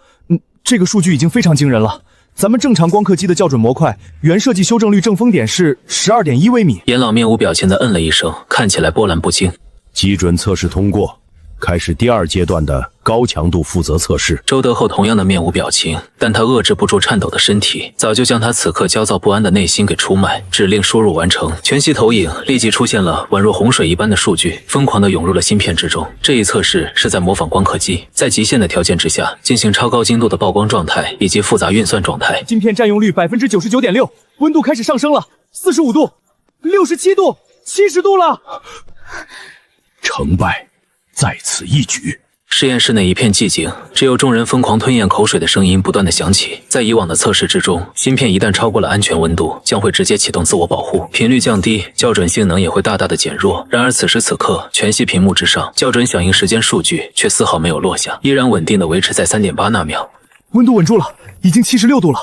这个数据已经非常惊人了。咱们正常光刻机的校准模块原设计修正率正风点是12.1微米。严老面无表情地嗯了一声，看起来波澜不惊。基准测试通过，开始第2阶段的高强度负责测试。周德厚同样的面无表情，但他遏制不住颤抖的身体，早就将他此刻焦躁不安的内心给出卖。指令输入完成，全息投影立即出现了宛若洪水一般的数据，疯狂地涌入了芯片之中。这一测试是在模仿光刻机，在极限的条件之下进行超高精度的曝光状态以及复杂运算状态。芯片占用率99.6%，温度开始上升了，45度、67度、70度了。成败在此一举。实验室内一片寂静，只有众人疯狂吞咽口水的声音不断的响起。在以往的测试之中，芯片一旦超过了安全温度，将会直接启动自我保护，频率降低，校准性能也会大大的减弱。然而此时此刻，全息屏幕之上，校准响应时间数据却丝毫没有落下，依然稳定的维持在3.8纳秒。温度稳住了，已经76度了。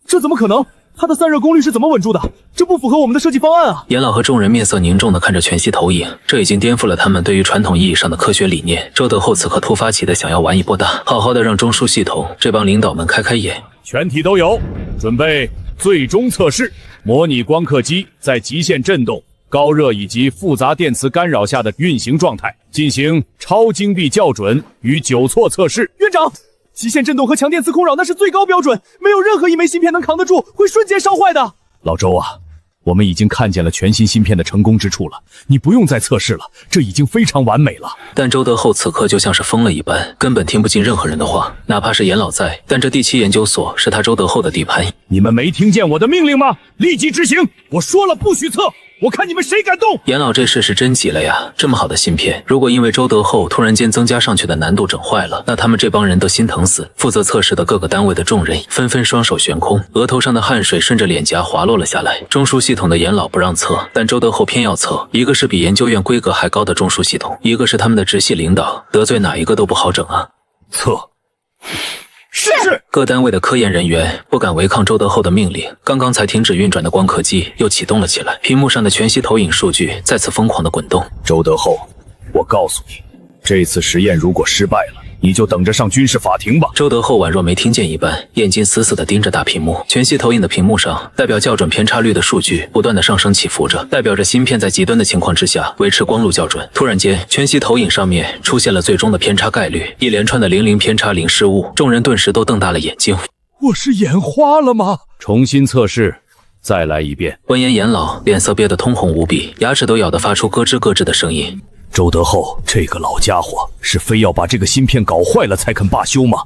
这怎么可能？它的散热功率是怎么稳住的？这不符合我们的设计方案啊！严老和众人面色凝重地看着全息投影，这已经颠覆了他们对于传统意义上的科学理念。周德厚此刻突发奇的想要玩一波大，好好的让中枢系统这帮领导们开开眼。全体都有，准备最终测试，模拟光刻机在极限震动、高热以及复杂电磁干扰下的运行状态，进行超精密校准与纠错测试。院长，极限震动和强电磁空扰那是最高标准，没有任何一枚芯片能扛得住，会瞬间烧坏的。老周啊，我们已经看见了全新芯片的成功之处了，你不用再测试了，这已经非常完美了。但周德厚此刻就像是疯了一般，根本听不进任何人的话，哪怕是严老在，但这第7研究所是他周德厚的地盘。你们没听见我的命令吗？立即执行！我说了不许测，我看你们谁敢动！严老这事是真急了呀！这么好的芯片，如果因为周德厚突然间增加上去的难度整坏了，那他们这帮人都心疼死。负责测试的各个单位的众人纷纷双手悬空，额头上的汗水顺着脸颊滑落了下来。中枢系统的严老不让测，但周德厚偏要测。一个是比研究院规格还高的中枢系统，一个是他们的直系领导，得罪哪一个都不好整啊！测。是。各单位的科研人员不敢违抗周德厚的命令，刚刚才停止运转的光刻机又启动了起来，屏幕上的全息投影数据再次疯狂的滚动。周德厚，我告诉你，这次实验如果失败了，你就等着上军事法庭吧。周德厚宛若没听见一般，眼睛死死地盯着大屏幕。全息投影的屏幕上，代表校准偏差率的数据不断的上升起伏着，代表着芯片在极端的情况之下维持光路校准。突然间，全息投影上面出现了最终的偏差概率，一连串的00偏差0失误，众人顿时都瞪大了眼睛。我是眼花了吗？重新测试，再来一遍。闻言，严老脸色憋得通红无比，牙齿都咬得发出咯吱咯吱的声音。周德厚这个老家伙是非要把这个芯片搞坏了才肯罢休吗？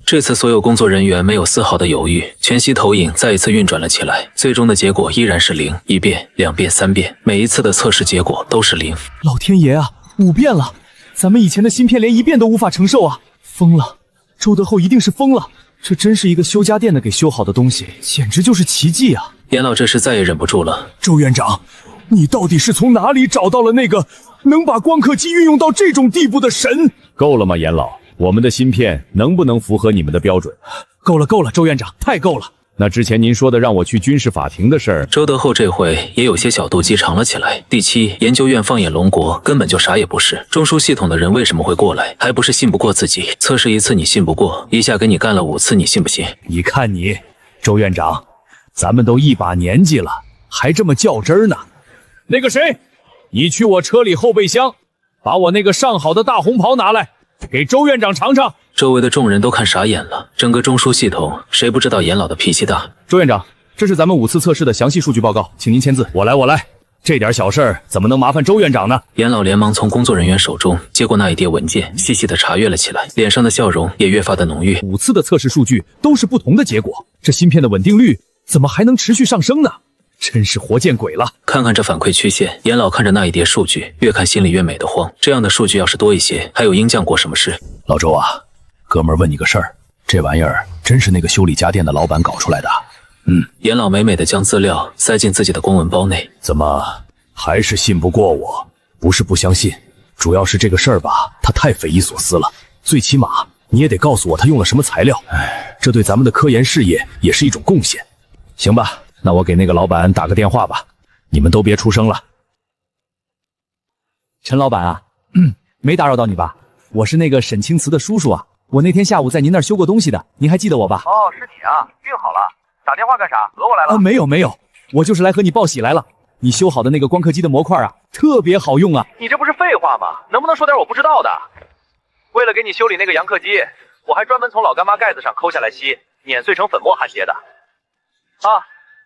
这次所有工作人员没有丝毫的犹豫，全息投影再一次运转了起来，最终的结果依然是0，一遍、2遍、3遍，每一次的测试结果都是0。老天爷啊，5遍了！咱们以前的芯片连1遍都无法承受啊！疯了，周德厚一定是疯了！这真是一个修家电的给修好的东西，简直就是奇迹啊！严老这时再也忍不住了，周院长，你到底是从哪里找到了那个能把光刻机运用到这种地步的神？够了吗，严老？我们的芯片能不能符合你们的标准？够了，够了，周院长，太够了！那之前您说的让我去军事法庭的事儿，周德厚这回也有些小肚鸡肠了起来。第7研究院放眼龙国，根本就啥也不是。中枢系统的人为什么会过来？还不是信不过自己？测试1次你信不过，一下给你干了5次，你信不信？你看你，周院长，咱们都一把年纪了，还这么较真儿呢。那个谁，你去我车里后备箱，把我那个上好的大红袍拿来，给周院长尝尝。周围的众人都看傻眼了，整个中枢系统谁不知道严老的脾气大？周院长，这是咱们5次测试的详细数据报告，请您签字。我来，这点小事儿怎么能麻烦周院长呢？严老连忙从工作人员手中接过那一叠文件，细细的查阅了起来，脸上的笑容也越发的浓郁。 5次的测试数据都是不同的结果，这芯片的稳定率怎么还能持续上升呢？真是活见鬼了！看看这反馈曲线，严老看着那一叠数据，越看心里越美得慌。这样的数据要是多一些，还有鹰酱过什么事？老周啊，哥们儿问你个事儿，这玩意儿真是那个修理家电的老板搞出来的？严老美美的将资料塞进自己的公文包内。怎么还是信不过我？不是不相信，主要是这个事儿吧，它太匪夷所思了。最起码你也得告诉我他用了什么材料，这对咱们的科研事业也是一种贡献。行吧，那我给那个老板打个电话吧，你们都别出声了。陈老板啊，没打扰到你吧？我是那个沈清慈的叔叔啊，我那天下午在您那儿修过东西的，您还记得我吧？哦，是你啊，运好了，打电话干啥？讹我来了？没有，我就是来和你报喜来了。你修好的那个光刻机的模块啊，特别好用啊！你这不是废话吗？能不能说点我不知道的？为了给你修理那个阳刻机，我还专门从老干妈盖子上抠下来锡，碾碎成粉末焊接的。啊，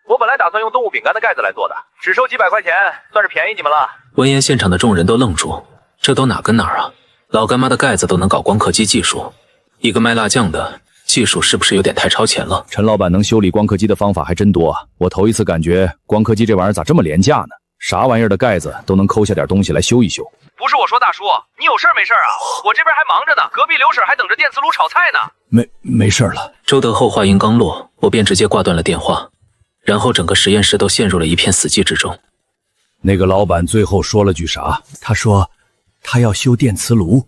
我本来打算用动物饼干的盖子来做的，只收几百块钱，算是便宜你们了。闻言，现场的众人都愣住，这都哪跟哪儿啊？老干妈的盖子都能搞光刻机技术，一个卖辣酱的技术是不是有点太超前了？陈老板能修理光刻机的方法还真多啊！我头一次感觉光刻机这玩意儿咋这么廉价呢？啥玩意儿的盖子都能抠下点东西来修一修。不是我说，大叔，你有事没事啊？我这边还忙着呢，隔壁刘婶还等着电磁炉炒菜呢。没事了。周德厚话音刚落，我便直接挂断了电话，然后整个实验室都陷入了一片死寂之中。那个老板最后说了句啥？他说他要修电磁炉。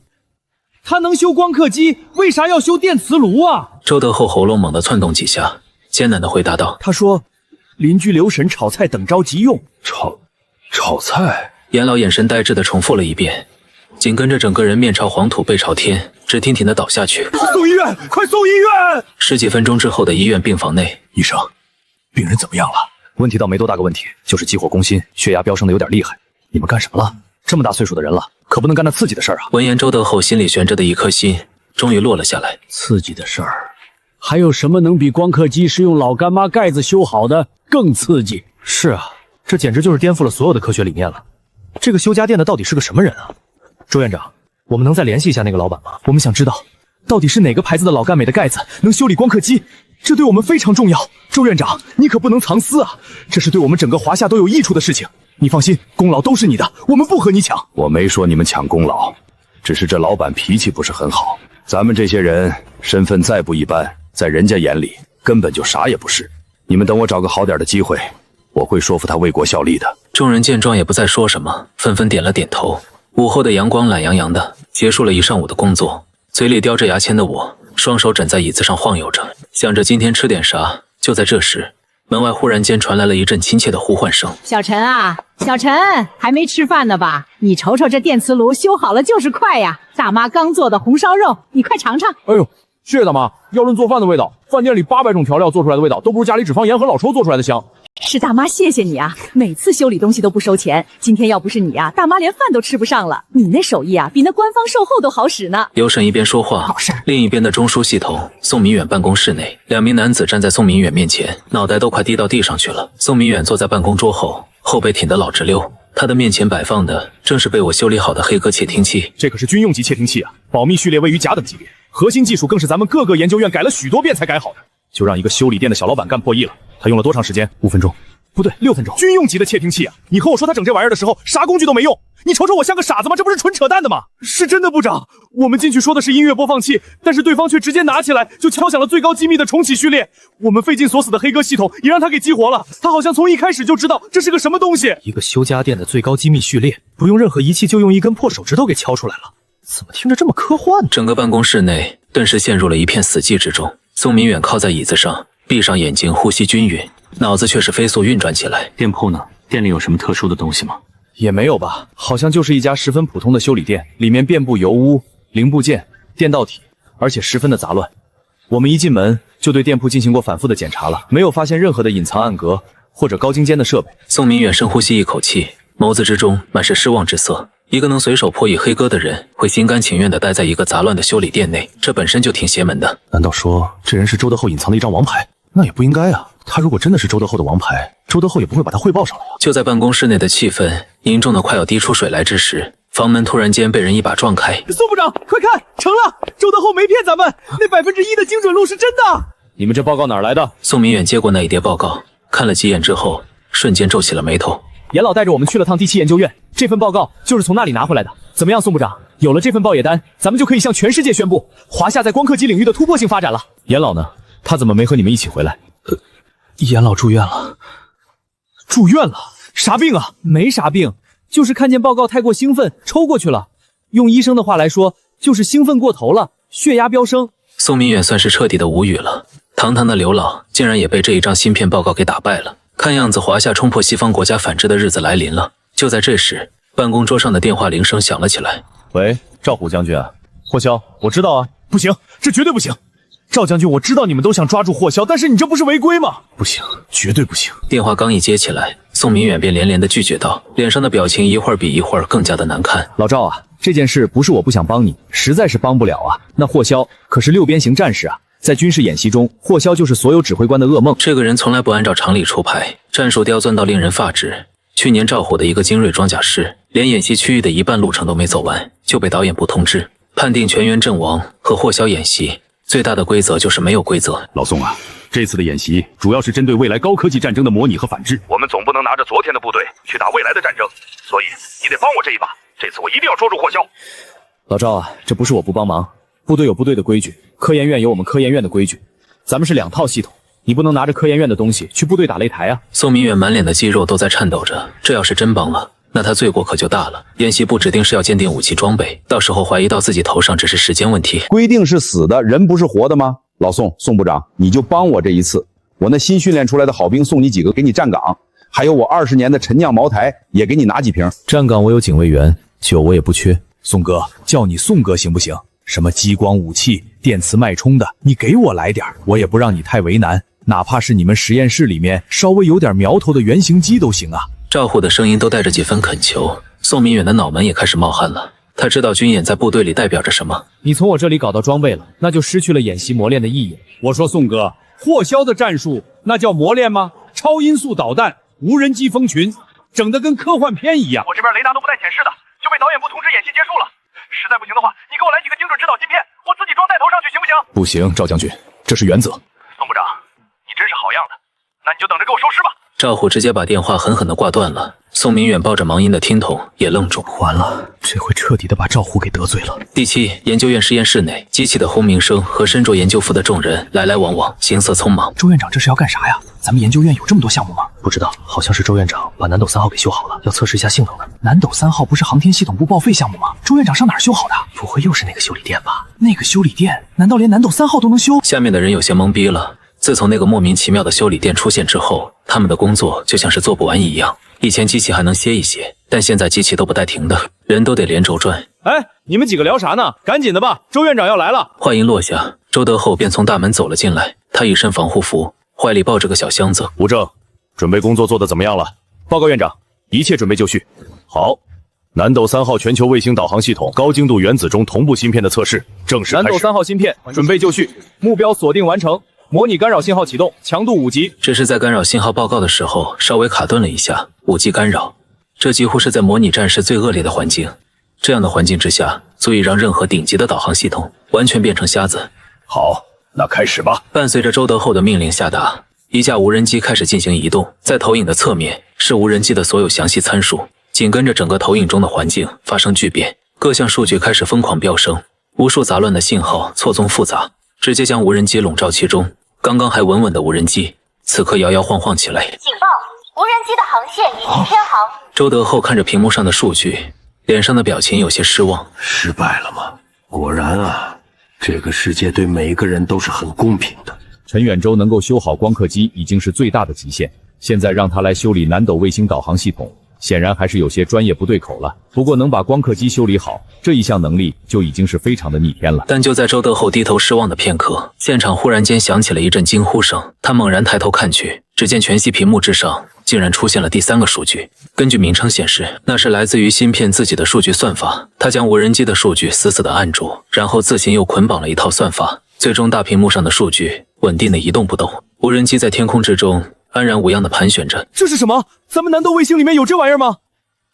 他能修光刻机，为啥要修电磁炉啊？周德厚喉咙猛地窜动几下，艰难地回答道：“他说邻居刘婶炒菜等着急用。炒菜。”严老眼神呆滞地重复了一遍，紧跟着整个人面朝黄土背朝天，直挺挺地倒下去。送医院，快送医院！十几分钟之后的医院病房内，医生，病人怎么样了？问题倒没多大个问题，就是急火攻心，血压飙升的有点厉害。你们干什么了？这么大岁数的人了，可不能干那刺激的事儿啊！闻言，周德厚心里悬着的一颗心终于落了下来。刺激的事儿，还有什么能比光刻机是用老干妈盖子修好的更刺激？是啊，这简直就是颠覆了所有的科学理念了。这个修家电的到底是个什么人啊？周院长，我们能再联系一下那个老板吗？我们想知道，到底是哪个牌子的老干美的盖子能修理光刻机？这对我们非常重要。周院长，你可不能藏私啊！这是对我们整个华夏都有益处的事情。你放心，功劳都是你的，我们不和你抢。我没说你们抢功劳，只是这老板脾气不是很好。咱们这些人身份再不一般，在人家眼里根本就啥也不是。你们等我找个好点的机会，我会说服他为国效力的。众人见状也不再说什么，纷纷点了点头。午后的阳光懒洋洋的，结束了一上午的工作。嘴里叼着牙签的我，双手枕在椅子上晃悠着，想着今天吃点啥。就在这时，门外忽然间传来了一阵亲切的呼唤声：“小陈啊，小陈，还没吃饭呢吧？你瞅瞅这电磁炉修好了就是快呀！大妈刚做的红烧肉，你快尝尝。”哎呦，谢谢大妈。要论做饭的味道，饭店里800种调料做出来的味道，都不如家里脂肪盐和老抽做出来的香。是大妈谢谢你啊，每次修理东西都不收钱。今天要不是你啊，大妈连饭都吃不上了。你那手艺啊，比那官方售后都好使呢。刘婶一边说话，好事。另一边的中枢系统宋明远办公室内，2名男子站在宋明远面前，脑袋都快低到地上去了。宋明远坐在办公桌后，后背挺得老直溜，他的面前摆放的正是被我修理好的黑鸽窃听器。这可是军用级窃听器啊，保密序列位于甲等级别，核心技术更是咱们各个研究院改了许多遍才改好的。就让一个修理店的小老板干破亿了，他用了多长时间？5分钟。不对，6分钟。军用级的窃听器啊！你和我说他整这玩意儿的时候，啥工具都没用。你瞅瞅我像个傻子吗？这不是纯扯淡的吗？是真的，部长。我们进去说的是音乐播放器，但是对方却直接拿起来就敲响了最高机密的重启序列。我们费劲锁死的黑鸽系统也让他给激活了。他好像从一开始就知道这是个什么东西。一个修家电的最高机密序列，不用任何仪器就用一根破手指头给敲出来了，怎么听着这么科幻呢？整个办公室内顿时陷入了一片死寂之中。宋明远靠在椅子上，闭上眼睛，呼吸均匀，脑子却是飞速运转起来。店铺呢？店里有什么特殊的东西吗？也没有吧，好像就是一家十分普通的修理店，里面遍布油污、零部件、电导体，而且十分的杂乱。我们一进门就对店铺进行过反复的检查了，没有发现任何的隐藏暗格或者高精尖的设备。宋明远深呼吸一口气，眸子之中满是失望之色。一个能随手破译黑鸽的人，会心甘情愿地待在一个杂乱的修理店内，这本身就挺邪门的。难道说这人是周德厚隐藏的一张王牌？那也不应该啊，他如果真的是周德厚的王牌，周德厚也不会把他汇报上来啊。就在办公室内的气氛凝重的快要滴出水来之时，房门突然间被人一把撞开。宋部长，快看，成了！周德厚没骗咱们，那1%的精准度是真的。你们这报告哪儿来的？宋明远接过那一叠报告，看了几眼之后，瞬间皱起了眉头。严老带着我们去了趟第7研究院，这份报告就是从那里拿回来的。怎么样，宋部长？有了这份报业单，咱们就可以向全世界宣布，华夏在光刻机领域的突破性发展了。严老呢？他怎么没和你们一起回来？严老住院了。住院了？啥病啊？没啥病，就是看见报告太过兴奋，抽过去了。用医生的话来说，就是兴奋过头了，血压飙升。宋明远算是彻底的无语了，堂堂的刘老竟然也被这一张芯片报告给打败了。看样子华夏冲破西方国家反制的日子来临了。就在这时，办公桌上的电话铃声响了起来。喂，赵虎将军啊，霍霄，我知道啊。不行，这绝对不行。赵将军，我知道你们都想抓住霍霄，但是你这不是违规吗？不行，绝对不行。电话刚一接起来，宋明远便连连的拒绝道，脸上的表情一会儿比一会儿更加的难看。老赵啊，这件事不是我不想帮你，实在是帮不了啊。那霍霄可是六边形战士啊，在军事演习中，霍霄就是所有指挥官的噩梦。这个人从来不按照常理出牌，战术刁钻到令人发指。去年赵虎的一个精锐装甲师，连演习区域的一半路程都没走完，就被导演部通知判定全员阵亡。和霍霄演习最大的规则就是没有规则。老宋啊，这次的演习主要是针对未来高科技战争的模拟和反制，我们总不能拿着昨天的部队去打未来的战争，所以你得帮我这一把。这次我一定要捉住霍霄。老赵啊，这不是我不帮忙，部队有部队的规矩，科研院有我们科研院的规矩，咱们是两套系统，你不能拿着科研院的东西去部队打擂台啊。宋明远满脸的肌肉都在颤抖着，这要是真帮了，那他罪过可就大了。演习部指定是要鉴定武器装备，到时候怀疑到自己头上只是时间问题。规定是死的，人不是活的吗？老宋部长，你就帮我这一次，我那新训练出来的好兵送你几个，给你站岗，还有我20年的陈酿茅台也给你拿几瓶。站岗我有警卫员，酒我也不缺。宋哥，叫你宋哥行不行？什么激光武器、电磁脉冲的，你给我来点，我也不让你太为难，哪怕是你们实验室里面稍微有点苗头的原型机都行啊。赵虎的声音都带着几分恳求，宋明远的脑门也开始冒汗了。他知道军演在部队里代表着什么。你从我这里搞到装备了，那就失去了演习磨练的意义。我说宋哥，霍霄的战术那叫磨练吗？超音速导弹、无人机蜂群，整得跟科幻片一样。我这边雷达都不带显示的，就被导演部通知演习结束了。实在不行的话，你给我来几个精准指导芯片，我自己装带头上去行不行？不行，赵将军，这是原则。宋部长，你真是好样的，那你就等着给我收尸吧。赵虎直接把电话狠狠地挂断了。宋明远抱着盲音的听筒也愣住，完了，这回彻底的把赵虎给得罪了。第7研究院实验室内，机器的轰鸣声和身着研究服的众人来来往往，行色匆忙。周院长这是要干啥呀？咱们研究院有这么多项目吗？不知道，好像是周院长把南斗3号给修好了，要测试一下性能的。南斗3号不是航天系统部报废项目吗？周院长上哪儿修好的？不会又是那个修理店吧？那个修理店难道连南斗3号都能修？下面的人有些懵逼了。自从那个莫名其妙的修理店出现之后，他们的工作就像是做不完一样。以前机器还能歇一歇，但现在机器都不带停的，人都得连轴转。哎，你们几个聊啥呢？赶紧的吧，周院长要来了。话音落下，周德厚便从大门走了进来。他一身防护服，怀里抱着个小箱子。吴正，准备工作做得怎么样了？报告院长，一切准备就绪。好，南斗3号全球卫星导航系统高精度原子钟同步芯片的测试正式开始。南斗3号芯片准备就绪，目标锁定完成。模拟干扰信号启动，强度5级。只是在干扰信号报告的时候稍微卡顿了一下，5级干扰，这几乎是在模拟战时最恶劣的环境。这样的环境之下，足以让任何顶级的导航系统完全变成瞎子。好，那开始吧。伴随着周德厚的命令下达，一架无人机开始进行移动，在投影的侧面是无人机的所有详细参数，紧跟着整个投影中的环境发生巨变，各项数据开始疯狂飙升，无数杂乱的信号错综复杂，直接将无人机笼罩其中。刚刚还稳稳的无人机，此刻摇摇晃晃起来。警报！无人机的航线已经偏航。周德厚看着屏幕上的数据，脸上的表情有些失望。失败了吗？果然啊，这个世界对每个人都是很公平的。陈远洲能够修好光刻机已经是最大的极限，现在让他来修理南斗卫星导航系统，显然还是有些专业不对口了。不过能把光刻机修理好，这一项能力就已经是非常的逆天了。但就在周德厚低头失望的片刻，现场忽然间响起了一阵惊呼声。他猛然抬头看去，只见全息屏幕之上竟然出现了第3个数据。根据名称显示，那是来自于芯片自己的数据算法。他将无人机的数据死死地按住，然后自行又捆绑了一套算法，最终大屏幕上的数据稳定的一动不动。无人机在天空之中安然无恙地盘旋着。这是什么？咱们南斗卫星里面有这玩意儿吗？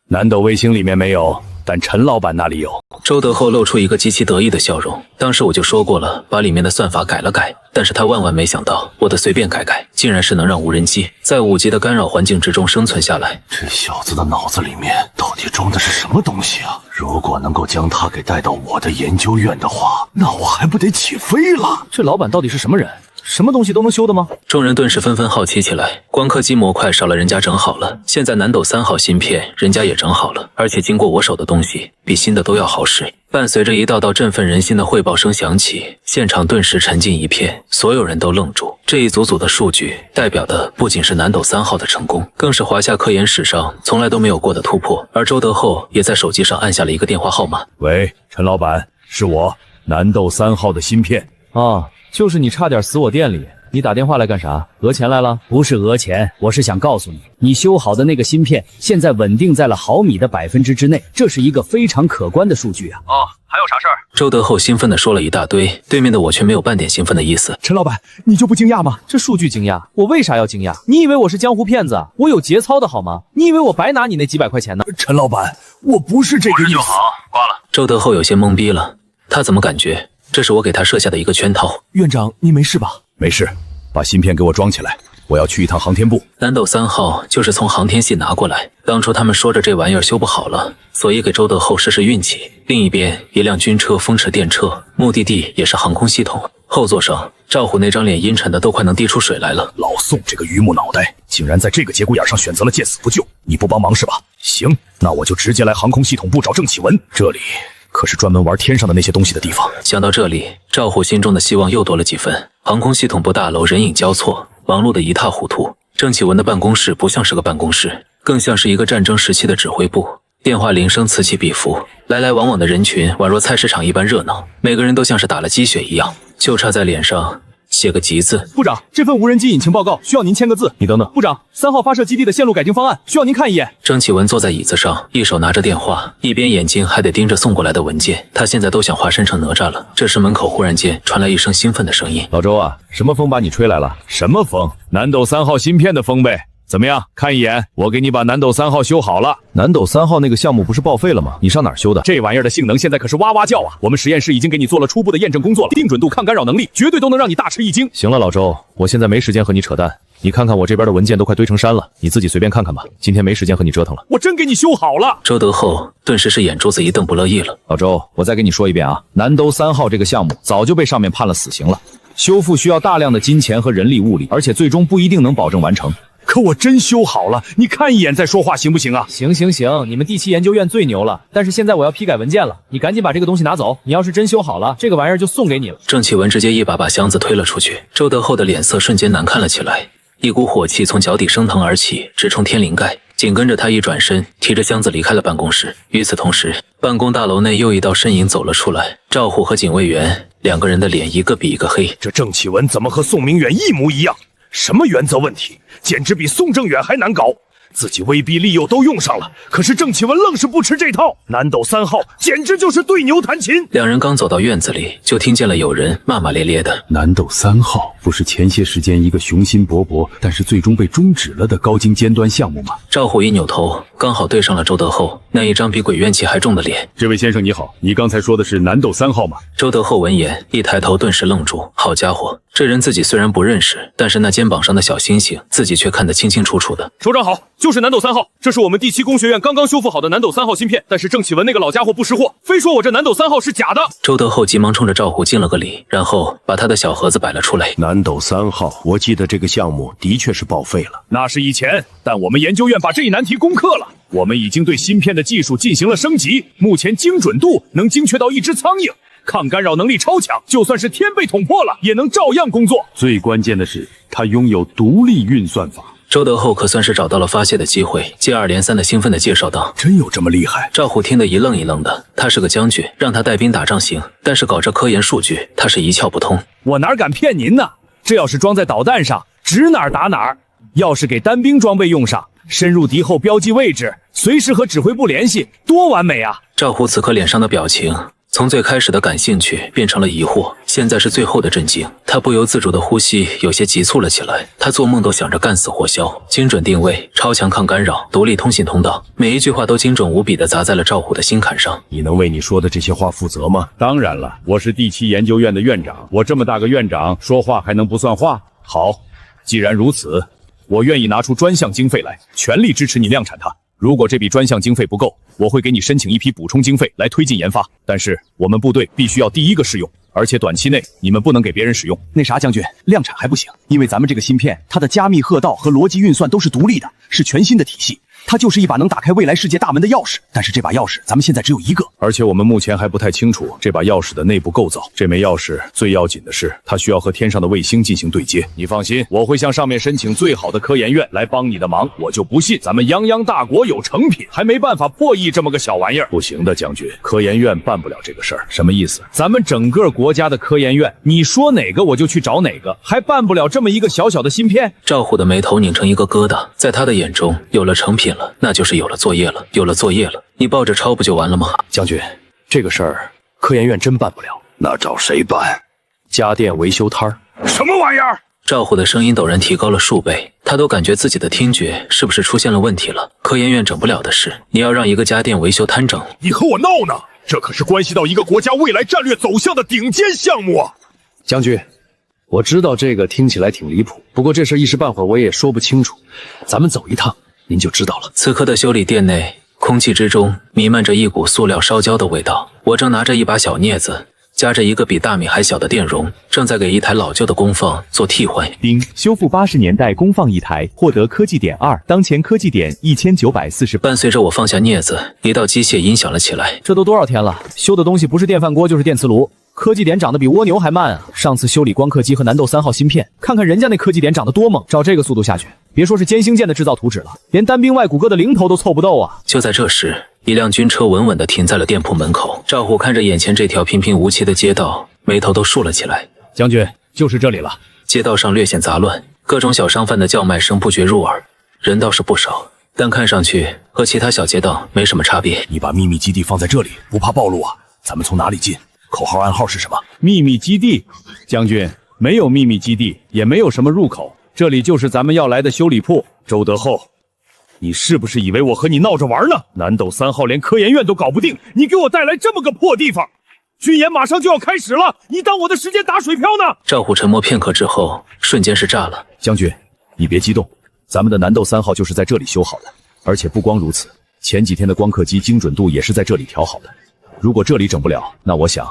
南斗卫星里面没有，但陈老板那里有。周德厚露出一个极其得意的笑容。当时我就说过了，把里面的算法改了改，但是他万万没想到，我的随便改改，竟然是能让无人机在5级的干扰环境之中生存下来。这小子的脑子里面到底装的是什么东西啊？如果能够将他给带到我的研究院的话，那我还不得起飞了？这老板到底是什么人？什么东西都能修的吗？众人顿时纷纷好奇起来。光刻机模块少了人家整好了，现在南斗3号芯片人家也整好了，而且经过我手的东西比新的都要好使。伴随着一道道振奋人心的汇报声响起，现场顿时沉静一片，所有人都愣住。这一组组的数据代表的不仅是南斗3号的成功，更是华夏科研史上从来都没有过的突破。而周德厚也在手机上按下了一个电话号码。喂，陈老板，是我，南斗3号的芯片啊，就是你差点死我店里，你打电话来干啥？讹钱来了？不是讹钱，我是想告诉你，你修好的那个芯片现在稳定在了毫米的%之内，这是一个非常可观的数据啊。哦，还有啥事儿？周德厚兴奋地说了一大堆，对面的我却没有半点兴奋的意思。陈老板，你就不惊讶吗？这数据惊讶？我为啥要惊讶？你以为我是江湖骗子啊？我有节操的好吗？你以为我白拿你那几百块钱呢？陈老板，我不是这个意思。好，挂了。周德厚有些懵逼了，他怎么感觉这是我给他设下的一个圈套？院长，你没事吧？没事，把芯片给我装起来，我要去一趟航天部。南斗3号就是从航天系拿过来，当初他们说着这玩意儿修不好了，所以给周德厚试试运气。另一边，一辆军车风驰电掣，目的地也是航空系统。后座上，赵虎那张脸阴沉的都快能滴出水来了。老宋这个榆木脑袋，竟然在这个节骨眼上选择了见死不救，你不帮忙是吧？行，那我就直接来航空系统部找郑启文，这里可是专门玩天上的那些东西的地方。想到这里，赵虎心中的希望又多了几分。航空系统部大楼人影交错，忙碌的一塌糊涂。郑启文的办公室不像是个办公室，更像是一个战争时期的指挥部。电话铃声此起彼伏，来来往往的人群宛若菜市场一般热闹，每个人都像是打了鸡血一样，就差在脸上写个急字。部长，这份无人机引擎报告需要您签个字。你等等，部长，3号发射基地的线路改进方案需要您看一眼。郑启文坐在椅子上，一手拿着电话，一边眼睛还得盯着送过来的文件。他现在都想化身成哪吒了。这时门口忽然间传来一声兴奋的声音：“老周啊，什么风把你吹来了？什么风？南斗3号芯片的风呗。怎么样？看一眼，我给你把南斗3号修好了。南斗3号那个项目不是报废了吗？你上哪儿修的？这玩意儿的性能现在可是哇哇叫啊！我们实验室已经给你做了初步的验证工作了，定准度、抗干扰能力，绝对都能让你大吃一惊。行了，老周，我现在没时间和你扯淡。你看看我这边的文件都快堆成山了，你自己随便看看吧。今天没时间和你折腾了。我真给你修好了。周德厚顿时是眼珠子一瞪，不乐意了。老周，我再跟你说一遍啊，南斗3号这个项目早就被上面判了死刑了，修复需要大量的金钱和人力物力，而且最终不一定能保证完成。可我真修好了，你看一眼再说话行不行啊？行，你们第7研究院最牛了，但是现在我要批改文件了，你赶紧把这个东西拿走。你要是真修好了，这个玩意儿就送给你了。郑启文直接一把箱子推了出去，周德厚的脸色瞬间难看了起来，一股火气从脚底升腾而起，直冲天灵盖。紧跟着他一转身，提着箱子离开了办公室。与此同时，办公大楼内又一道身影走了出来，赵虎和警卫员两个人的脸一个比一个黑。这郑启文怎么和宋明远一模一样？什么原则问题，简直比宋正远还难搞。自己威逼利诱都用上了，可是郑启文愣是不吃这套。南斗3号简直就是对牛弹琴。两人刚走到院子里，就听见了有人骂骂咧咧的：“南斗3号不是前些时间一个雄心勃勃，但是最终被终止了的高精尖端项目吗？”赵虎一扭头，刚好对上了周德厚那一张比鬼怨气还重的脸。这位先生你好，你刚才说的是南斗3号吗？周德厚闻言一抬头，顿时愣住。好家伙，这人自己虽然不认识，但是那肩膀上的小星星，自己却看得清清楚楚的。首长好，就是南斗3号，这是我们第7工学院刚刚修复好的南斗3号芯片，但是郑启文那个老家伙不识货，非说我这南斗3号是假的。周德厚急忙冲着赵虎敬了个礼，然后把他的小盒子摆了出来。南斗3号，我记得这个项目的确是报废了，那是以前，但我们研究院把这一难题攻克了。我们已经对芯片的技术进行了升级，目前精准度能精确到一只苍蝇，抗干扰能力超强，就算是天被捅破了，也能照样工作。最关键的是，它拥有独立运算法。周德厚可算是找到了发泄的机会，接二连三的兴奋的介绍道：“真有这么厉害？”赵虎听得一愣一愣的，他是个将军，让他带兵打仗行，但是搞这科研数据，他是一窍不通。我哪敢骗您呢？这要是装在导弹上，指哪儿打哪儿；要是给单兵装备用上，深入敌后标记位置，随时和指挥部联系，多完美啊！赵虎此刻脸上的表情，从最开始的感兴趣变成了疑惑，现在是最后的震惊。他不由自主的呼吸有些急促了起来，他做梦都想着干死活肖，精准定位，超强抗干扰，独立通信通道，每一句话都精准无比的砸在了赵虎的心坎上。你能为你说的这些话负责吗？当然了，我是第7研究院的院长，我这么大个院长，说话还能不算话？好，既然如此，我愿意拿出专项经费来，全力支持你量产它。如果这笔专项经费不够，我会给你申请一批补充经费来推进研发。但是我们部队必须要第一个试用，而且短期内你们不能给别人使用。那啥，将军，量产还不行，因为咱们这个芯片，它的加密、河道和逻辑运算都是独立的，是全新的体系。它就是一把能打开未来世界大门的钥匙。但是这把钥匙咱们现在只有一个，而且我们目前还不太清楚这把钥匙的内部构造。这枚钥匙最要紧的是，它需要和天上的卫星进行对接。你放心，我会向上面申请最好的科研院来帮你的忙。我就不信咱们泱泱大国有成品，还没办法破译这么个小玩意儿。不行的，将军，科研院办不了这个事儿。什么意思？咱们整个国家的科研院，你说哪个我就去找哪个，还办不了这么一个小小的芯片？赵虎的眉头拧成一个疙瘩，在他的眼中，有了成品了，那就是有了作业了。有了作业了，你抱着抄不就完了吗？将军，这个事儿科研院真办不了。那找谁办？家电维修摊儿。什么玩意儿？赵虎的声音陡然提高了数倍，他都感觉自己的听觉是不是出现了问题了？科研院整不了的事，你要让一个家电维修摊整？你和我闹呢？这可是关系到一个国家未来战略走向的顶尖项目啊！将军，我知道这个听起来挺离谱，不过这事一时半会儿我也说不清楚，咱们走一趟您就知道了。此刻的修理店内，空气之中弥漫着一股塑料烧焦的味道。我正拿着一把小镊子，夹着一个比大米还小的电容，正在给一台老旧的功放做替换。丁修复80年代功放一台，获得科技点2，当前科技点1940。伴随着我放下镊子，一道机械音响了起来。这都多少天了，修的东西不是电饭锅就是电磁炉。科技点长得比蜗牛还慢啊！上次修理光刻机和南斗3号芯片，看看人家那科技点长得多猛，照这个速度下去，别说是歼星舰的制造图纸了，连单兵外骨骼的零头都凑不够啊！就在这时，一辆军车稳稳地停在了店铺门口。赵虎看着眼前这条平平无奇的街道，眉头都竖了起来。将军，就是这里了。街道上略显杂乱，各种小商贩的叫卖声不绝入耳，人倒是不少，但看上去和其他小街道没什么差别。你把秘密基地放在这里，不怕暴露啊？咱们从哪里进？口号暗号是什么？秘密基地？将军，没有秘密基地，也没有什么入口，这里就是咱们要来的修理铺。周德厚，你是不是以为我和你闹着玩呢？南斗3号连科研院都搞不定，你给我带来这么个破地方，军演马上就要开始了，你当我的时间打水漂呢？赵虎沉默片刻之后，瞬间是炸了。将军，你别激动，咱们的南斗3号就是在这里修好的，而且不光如此，前几天的光刻机精准度也是在这里调好的。如果这里整不了，那我想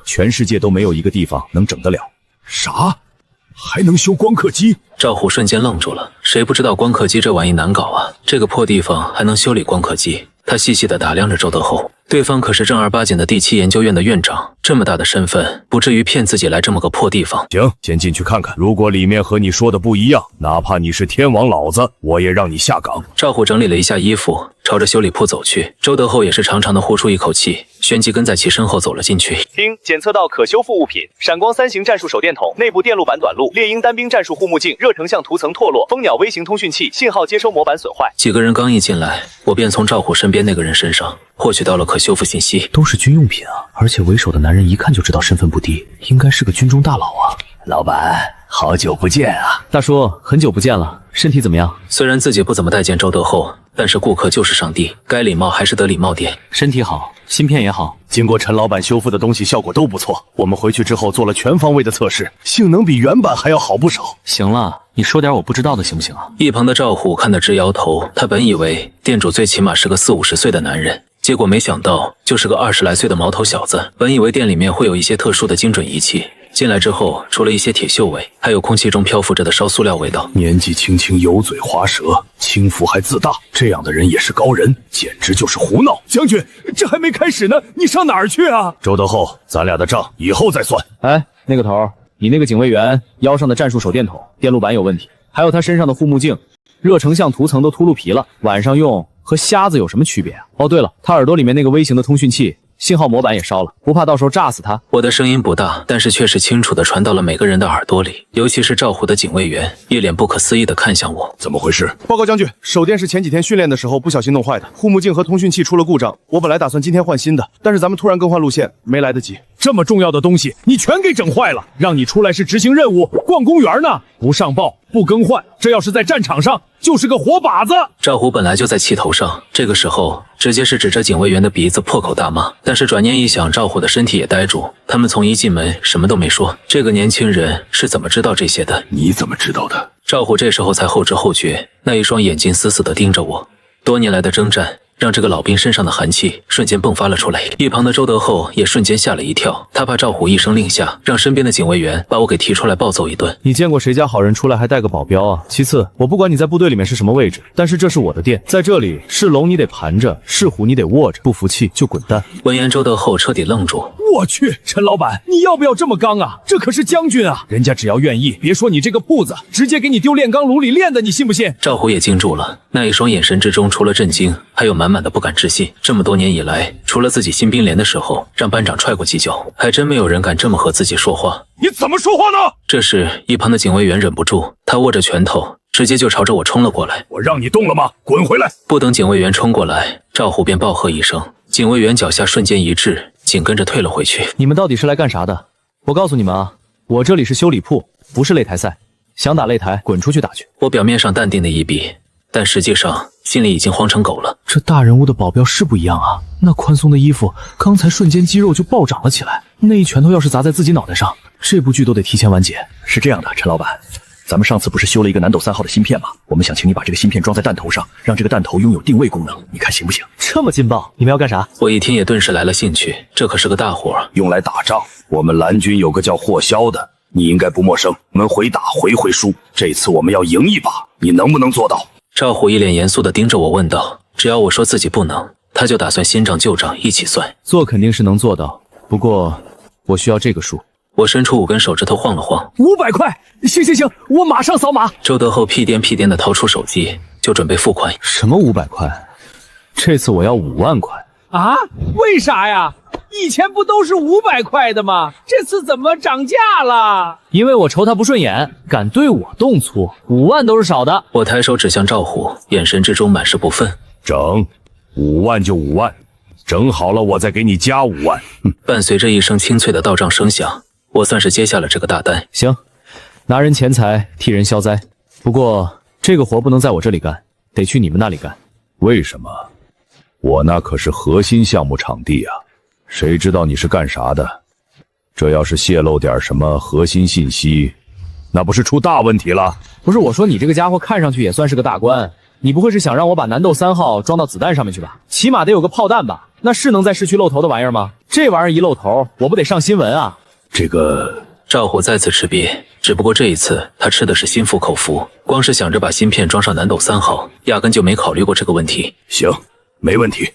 全世界都没有一个地方能整得了。啥？还能修光刻机？赵虎瞬间愣住了，谁不知道光刻机这玩意难搞啊？这个破地方还能修理光刻机？他细细地打量着周德厚，对方可是正儿八经的第7研究院的院长，这么大的身份，不至于骗自己来这么个破地方。行，先进去看看，如果里面和你说的不一样，哪怕你是天王老子，我也让你下岗。赵虎整理了一下衣服，朝着修理铺走去。周德厚也是长长的呼出一口气，旋即跟在其身后走了进去。丁检测到可修复物品：闪光3型战术手电筒、内部电路板短路、猎鹰单兵战术护目镜、热成像涂层脱落、蜂鸟微型通讯器、信号接收模板损坏。几个人刚一进来，我便从赵虎身边那个人身上获取到了可修复信息。都是军用品啊，而且为首的男人一看就知道身份不低，应该是个军中大佬啊。老板，好久不见啊！大叔，很久不见了，身体怎么样？虽然自己不怎么待见周德厚，但是顾客就是上帝，该礼貌还是得礼貌点。身体好，芯片也好，经过陈老板修复的东西效果都不错，我们回去之后做了全方位的测试，性能比原版还要好不少。行了，你说点我不知道的行不行啊？一旁的赵虎看得直摇头，他本以为店主最起码是个40、50岁的男人，结果没想到就是个20来岁的毛头小子。本以为店里面会有一些特殊的精准仪器，进来之后除了一些铁锈味，还有空气中漂浮着的烧塑料味道。年纪轻轻油嘴滑舌，轻浮还自大，这样的人也是高人，简直就是胡闹。将军，这还没开始呢，你上哪儿去啊？周德厚，咱俩的账以后再算。哎，那个头，你那个警卫员腰上的战术手电筒电路板有问题，还有他身上的护目镜热成像涂层都秃噜皮了，晚上用和瞎子有什么区别啊？哦对了，他耳朵里面那个微型的通讯器信号模板也烧了，不怕到时候炸死他？我的声音不大，但是却是清楚地传到了每个人的耳朵里，尤其是赵虎的警卫员一脸不可思议地看向我。怎么回事？报告将军，手电是前几天训练的时候不小心弄坏的，护目镜和通讯器出了故障。我本来打算今天换新的，但是咱们突然更换路线，没来得及。这么重要的东西你全给整坏了，让你出来是执行任务逛公园呢，不上报不更换，这要是在战场上就是个活靶子。赵虎本来就在气头上，这个时候直接是指着警卫员的鼻子破口大骂，但是转念一想，赵虎的身体也呆住，他们从一进门什么都没说，这个年轻人是怎么知道这些的？你怎么知道的？赵虎这时候才后知后觉，那一双眼睛死死地盯着我。多年来的征战让这个老兵身上的寒气瞬间迸发了出来。一旁的周德厚也瞬间吓了一跳，他怕赵虎一声令下，让身边的警卫员把我给提出来暴揍一顿。你见过谁家好人出来还带个保镖啊？其次，我不管你在部队里面是什么位置，但是这是我的店，在这里是龙你得盘着，是虎你得卧着，不服气就滚蛋。闻言，周德厚彻底愣住。我去，陈老板，你要不要这么刚啊？这可是将军啊！人家只要愿意，别说你这个铺子，直接给你丢炼钢炉里炼的，你信不信？赵虎也惊住了，那一双眼神之中除了震惊，还有满满的不敢置信。这么多年以来，除了自己新兵连的时候让班长踹过几脚，还真没有人敢这么和自己说话。你怎么说话呢？这时，一旁的警卫员忍不住，他握着拳头，直接就朝着我冲了过来。我让你动了吗？滚回来！不等警卫员冲过来，赵虎便暴喝一声，警卫员脚下瞬间一滞，紧跟着退了回去。你们到底是来干啥的？我告诉你们啊，我这里是修理铺，不是擂台赛，想打擂台滚出去打去。我表面上淡定的一比，但实际上心里已经慌成狗了。这大人物的保镖是不一样啊，那宽松的衣服，刚才瞬间肌肉就暴涨了起来，那一拳头要是砸在自己脑袋上，这部剧都得提前完结。是这样的，陈老板，咱们上次不是修了一个南斗3号的芯片吗？我们想请你把这个芯片装在弹头上，让这个弹头拥有定位功能，你看行不行？这么劲爆，你们要干啥？我一听也顿时来了兴趣，这可是个大活，用来打仗。我们蓝军有个叫霍霄的，你应该不陌生。我们回打回输，这次我们要赢一把，你能不能做到？赵虎一脸严肃地盯着我问道。只要我说自己不能，他就打算新账旧账一起算。做肯定是能做到，不过我需要这个数。我伸出5根手指头晃了晃，500块，行，我马上扫码。周德厚屁颠地掏出手机，就准备付款。什么500块？这次我要5万块。啊？为啥呀？以前不都是500块的吗？这次怎么涨价了？因为我瞅他不顺眼，敢对我动粗，5万都是少的。我抬手指向赵虎，眼神之中满是不忿。整，5万就5万，整好了我再给你加5万。伴随着一声清脆的到账声响，我算是接下了这个大单。行，拿人钱财替人消灾。不过这个活不能在我这里干，得去你们那里干。为什么？我那可是核心项目场地啊，谁知道你是干啥的？这要是泄露点什么核心信息，那不是出大问题了？不是，我说你这个家伙看上去也算是个大官，你不会是想让我把南斗3号装到子弹上面去吧？起码得有个炮弹吧？那是能在市区露头的玩意儿吗？这玩意儿一露头，我不得上新闻啊？这个赵虎再次吃瘪，只不过这一次他吃的是心服口服，光是想着把芯片装上南斗3号，压根就没考虑过这个问题。行，没问题。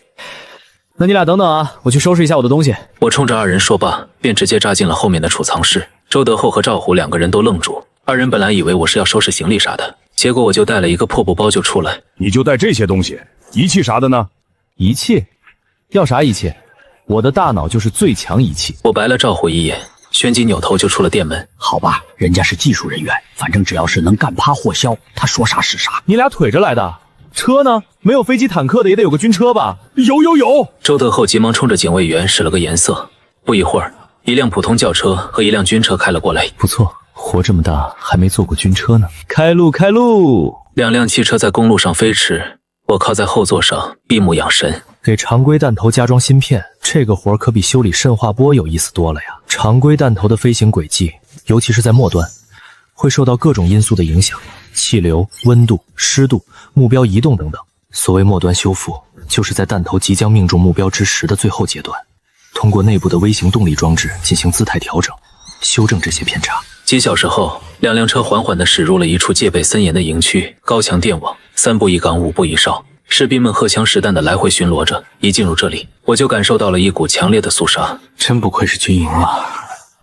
那你俩等等啊，我去收拾一下我的东西。我冲着二人说罢，便直接扎进了后面的储藏室。周德厚和赵虎2个人都愣住，二人本来以为我是要收拾行李啥的，结果我就带了一个破布包就出来。你就带这些东西，仪器啥的呢？仪器？要啥仪器？我的大脑就是最强仪器。我白了赵虎一眼，旋即扭头就出了店门。好吧，人家是技术人员，反正只要是能干趴霍霄，他说啥是啥。你俩腿着来的？车呢？没有飞机坦克的也得有个军车吧？有。周德厚急忙冲着警卫员使了个颜色，不一会儿，一辆普通轿车和一辆军车开了过来。不错，活这么大还没坐过军车呢。开路！2辆汽车在公路上飞驰，我靠在后座上闭目养神。给常规弹头加装芯片，这个活可比修理渗化波有意思多了呀。常规弹头的飞行轨迹，尤其是在末端，会受到各种因素的影响，气流、温度、湿度、目标移动等等。所谓末端修复，就是在弹头即将命中目标之时的最后阶段，通过内部的微型动力装置进行姿态调整，修正这些偏差。几小时后，2辆车缓缓地驶入了一处戒备森严的营区，高墙电网，3步一岗，5步一哨，士兵们荷枪实弹地来回巡逻着。一进入这里，我就感受到了一股强烈的肃杀。真不愧是军营啊，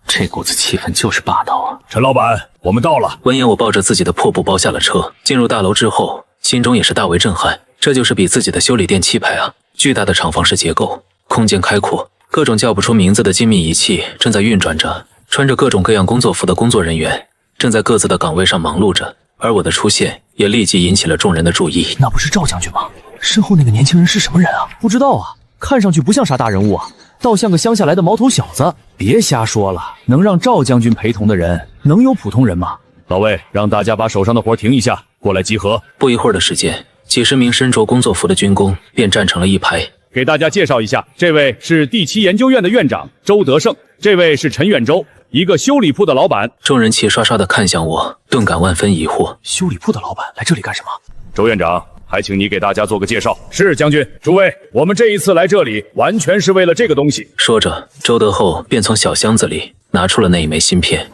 这股子气氛就是霸道啊！陈老板，我们到了。闻言，我抱着自己的破布包下了车。进入大楼之后，心中也是大为震撼。这就是比自己的修理店气派啊！巨大的厂房式结构，空间开阔，各种叫不出名字的精密仪器正在运转着，穿着各种各样工作服的工作人员正在各自的岗位上忙碌着。而我的出现也立即引起了众人的注意。那不是赵将军吗？身后那个年轻人是什么人啊？不知道啊，看上去不像啥大人物啊，倒像个乡下来的毛头小子。别瞎说了，能让赵将军陪同的人，能有普通人吗？老魏，让大家把手上的活停一下，过来集合。不一会儿的时间，几十名身着工作服的军工便站成了一排。给大家介绍一下，这位是第7研究院的院长周德胜，这位是陈远洲，一个修理铺的老板。众人齐刷刷地看向我，顿感万分疑惑。修理铺的老板来这里干什么？周院长，还请你给大家做个介绍。是将军，诸位，我们这一次来这里完全是为了这个东西。说着，周德厚便从小箱子里拿出了那一枚芯片。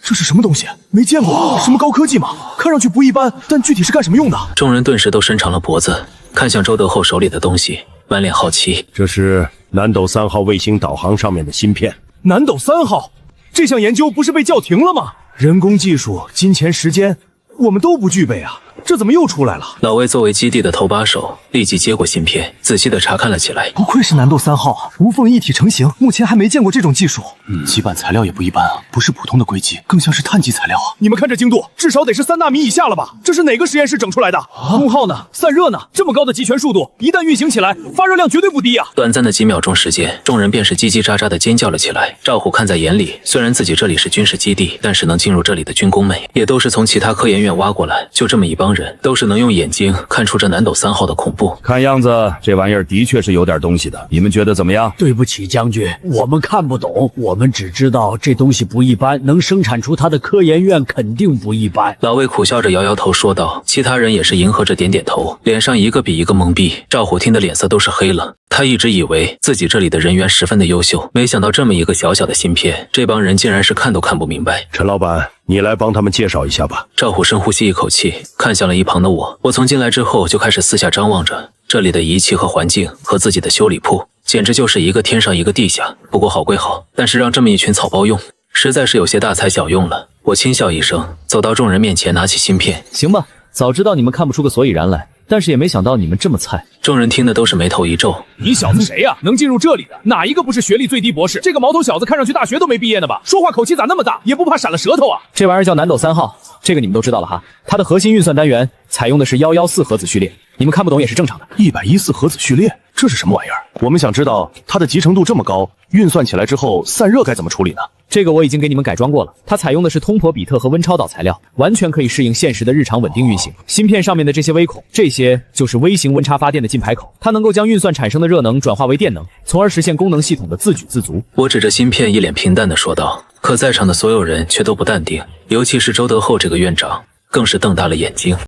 这是什么东西？没见过，什么高科技吗？看上去不一般，但具体是干什么用的？众人顿时都伸长了脖子，看向周德厚手里的东西，满脸好奇。这是南斗3号卫星导航上面的芯片。南斗3号，这项研究不是被叫停了吗？人工技术、金钱、时间，我们都不具备啊，这怎么又出来了？老魏作为基地的头把手，立即接过芯片，仔细的查看了起来。不愧是南斗3号，无缝一体成型，目前还没见过这种技术。基板材料也不一般啊，不是普通的硅基，更像是碳基材料啊。你们看这精度，至少得是3纳米以下了吧？这是哪个实验室整出来的？功耗呢？散热呢？这么高的极权速度，一旦运行起来，发热量绝对不低啊！短暂的几秒钟时间，众人便是叽叽喳喳的尖叫了起来。赵虎看在眼里，虽然自己这里是军事基地，但是能进入这里的军工们，也都是从其他科研院挖过来，就这么一帮人，都是能用眼睛看出这南斗3号的恐怖。看样子这玩意儿的确是有点东西的，你们觉得怎么样？对不起，将军，我们看不懂，我们只知道这东西不一般，能生产出它的科研院肯定不一般。老魏苦笑着摇摇头说道，其他人也是迎合着点点头，脸上一个比一个懵逼。赵虎听的脸色都是黑了，他一直以为自己这里的人员十分的优秀，没想到这么一个小小的芯片，这帮人竟然是看都看不明白。陈老板，你来帮他们介绍一下吧。赵虎深呼吸一口气，看向了一旁的我。我从进来之后就开始四下张望着，这里的仪器和环境和自己的修理铺，简直就是一个天上一个地下。不过好归好，但是让这么一群草包用，实在是有些大材小用了。我轻笑一声，走到众人面前，拿起芯片。行吧，早知道你们看不出个所以然来，但是也没想到你们这么菜。众人听的都是眉头一皱。你小子谁呀？能进入这里的哪一个不是学历最低博士？这个毛头小子看上去大学都没毕业呢吧？说话口气咋那么大？也不怕闪了舌头啊？这玩意儿叫南斗3号，这个你们都知道了哈。它的核心运算单元采用的是114核子序列，你们看不懂也是正常的。114核子序列，这是什么玩意儿？我们想知道它的集成度这么高，运算起来之后散热该怎么处理呢？这个我已经给你们改装过了，它采用的是通铂比特和温超导材料，完全可以适应现实的日常稳定运行。芯片上面的这些微孔，这些就是微型温差发电的进排口，它能够将运算产生的热能转化为电能，从而实现功能系统的自给自足。我指着芯片一脸平淡地说道，可在场的所有人却都不淡定，尤其是周德厚这个院长更是瞪大了眼睛。